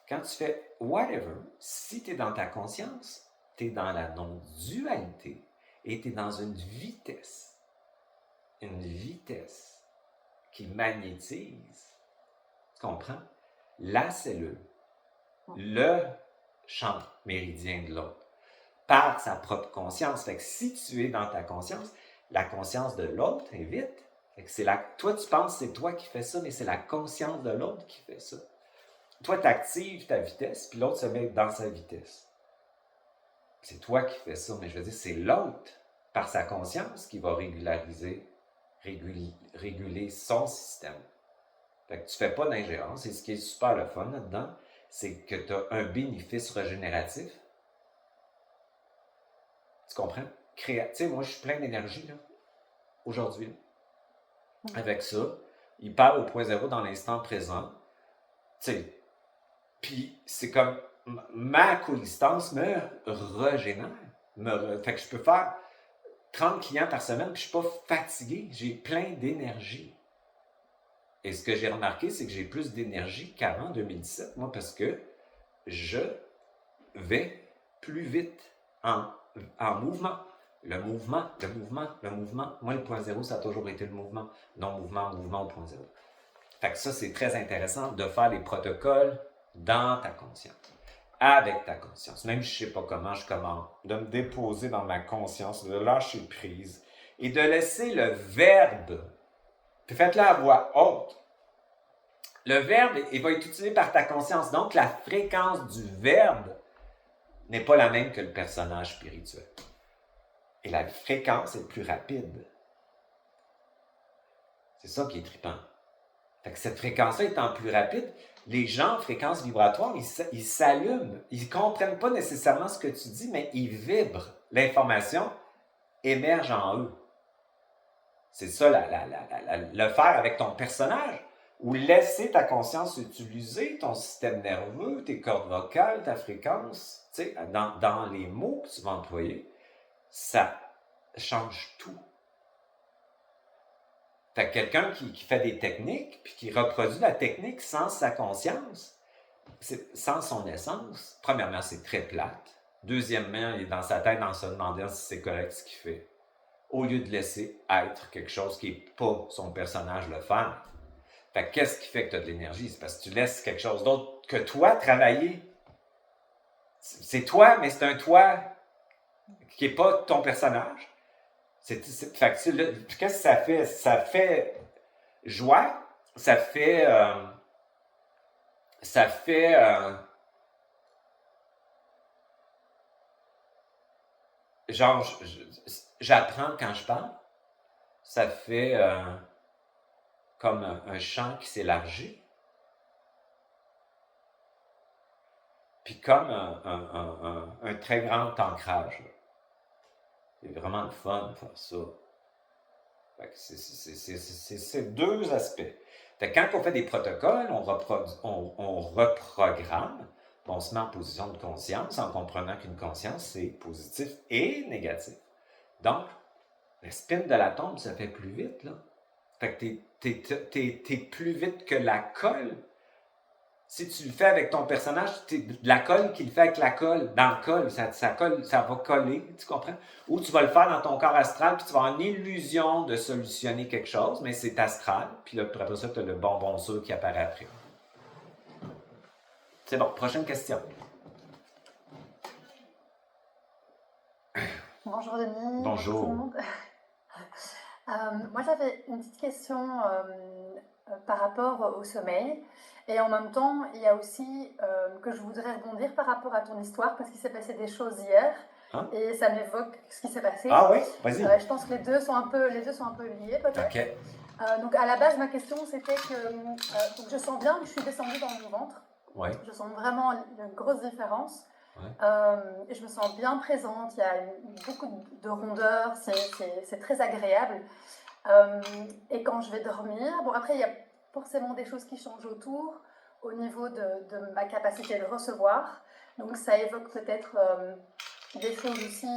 quand tu fais whatever, si tu es dans ta conscience, tu es dans la non-dualité et tu es dans une vitesse qui magnétise, tu comprends? La cellule, le champ méridien de l'autre, par sa propre conscience. Fait que si tu es dans ta conscience, la conscience de l'autre est vite. Fait que toi, tu penses que c'est toi qui fais ça, mais c'est la conscience de l'autre qui fait ça. Toi, tu actives ta vitesse, puis l'autre se met dans sa vitesse. C'est toi qui fais ça, mais je veux dire, c'est l'autre, par sa conscience, qui va réguler son système. Fait que tu ne fais pas d'ingérence, et ce qui est super le fun là-dedans, c'est que tu as un bénéfice régénératif. Tu comprends? Tu sais, moi, je suis plein d'énergie, là, aujourd'hui. Avec ça, il parle au point zéro dans l'instant présent. Tu sais, puis c'est comme ma coexistence me régénère. Fait que je peux faire 30 clients par semaine, puis je ne suis pas fatigué. J'ai plein d'énergie. Et ce que j'ai remarqué, c'est que j'ai plus d'énergie qu'avant 2017, moi, parce que je vais plus vite en mouvement. Le mouvement. Moi, le point zéro, ça a toujours été le mouvement. Non, mouvement au point zéro. Fait que ça, c'est très intéressant de faire les protocoles dans ta conscience, avec ta conscience. Même si je ne sais pas comment, je commence de me déposer dans ma conscience, de lâcher prise et de laisser le verbe. Puis faites-le à voix haute. Le verbe, il va être utilisé par ta conscience. Donc, la fréquence du verbe n'est pas la même que le personnage spirituel. Et la fréquence est plus rapide. C'est ça qui est trippant. Fait que cette fréquence-là étant plus rapide, les gens en fréquence vibratoire, ils s'allument. Ils ne comprennent pas nécessairement ce que tu dis, mais ils vibrent. L'information émerge en eux. C'est ça, le faire avec ton personnage, ou laisser ta conscience utiliser ton système nerveux, tes cordes vocales, ta fréquence, tu sais, dans les mots que tu vas employer, ça change tout. Fait que quelqu'un qui fait des techniques, puis qui reproduit la technique sans sa conscience, sans son essence, premièrement, c'est très plate. Deuxièmement, il est dans sa tête en se demandant si c'est correct ce qu'il fait. Au lieu de laisser être quelque chose qui n'est pas son personnage le faire. Fait que qu'est-ce qui fait que tu as de l'énergie? C'est parce que tu laisses quelque chose d'autre que toi travailler. C'est toi, mais c'est un toi qui n'est pas ton personnage. Fait que qu'est-ce que ça fait? Ça fait joie, ça fait genre, j'apprends quand je parle, ça fait comme un champ qui s'élargit, puis comme un très grand ancrage. C'est vraiment le fun de faire ça. Fait que c'est deux aspects. Fait que quand on fait des protocoles, on reprogramme, on se met en position de conscience en comprenant qu'une conscience, c'est positif et négatif. Donc, le spin de l'atome, ça fait plus vite, là. Fait que t'es plus vite que la colle. Si tu le fais avec ton personnage, la colle qui le fait avec la colle, dans le col, ça colle, ça va coller, tu comprends? Ou tu vas le faire dans ton corps astral, puis tu vas avoir une illusion de solutionner quelque chose, mais c'est astral, puis là, après ça, tu as le bonbon sûr qui apparaît après. C'est bon, prochaine question. Bonjour Denis, bonjour tout le Bonjour. monde. Moi j'avais une petite question par rapport au sommeil et en même temps il y a aussi que je voudrais rebondir par rapport à ton histoire parce qu'il s'est passé des choses hier Hein? et ça m'évoque ce qui s'est passé. Ah oui, vas-y. Je pense que les deux sont un peu liés peut-être. OK. Donc à la base ma question c'était que donc je sens bien que je suis descendue dans mon ventre. Oui. Je sens vraiment une grosse différence. Ouais. Et je me sens bien présente, il y a beaucoup de rondeur, c'est très agréable. Et quand je vais dormir, bon après il y a forcément des choses qui changent autour au niveau de ma capacité de recevoir. Donc ça évoque peut-être des choses aussi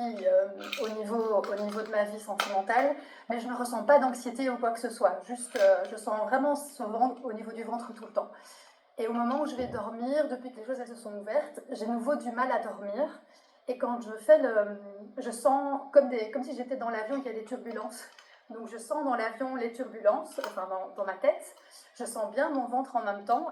au niveau de ma vie sentimentale, mais je ne ressens pas d'anxiété ou quoi que ce soit. Juste je sens vraiment ce ventre au niveau du ventre tout le temps. Et au moment où je vais dormir, depuis que les choses elles se sont ouvertes, j'ai nouveau du mal à dormir. Et quand je fais je sens comme si j'étais dans l'avion, il y a des turbulences. Donc je sens dans l'avion les turbulences, enfin dans ma tête. Je sens bien mon ventre en même temps.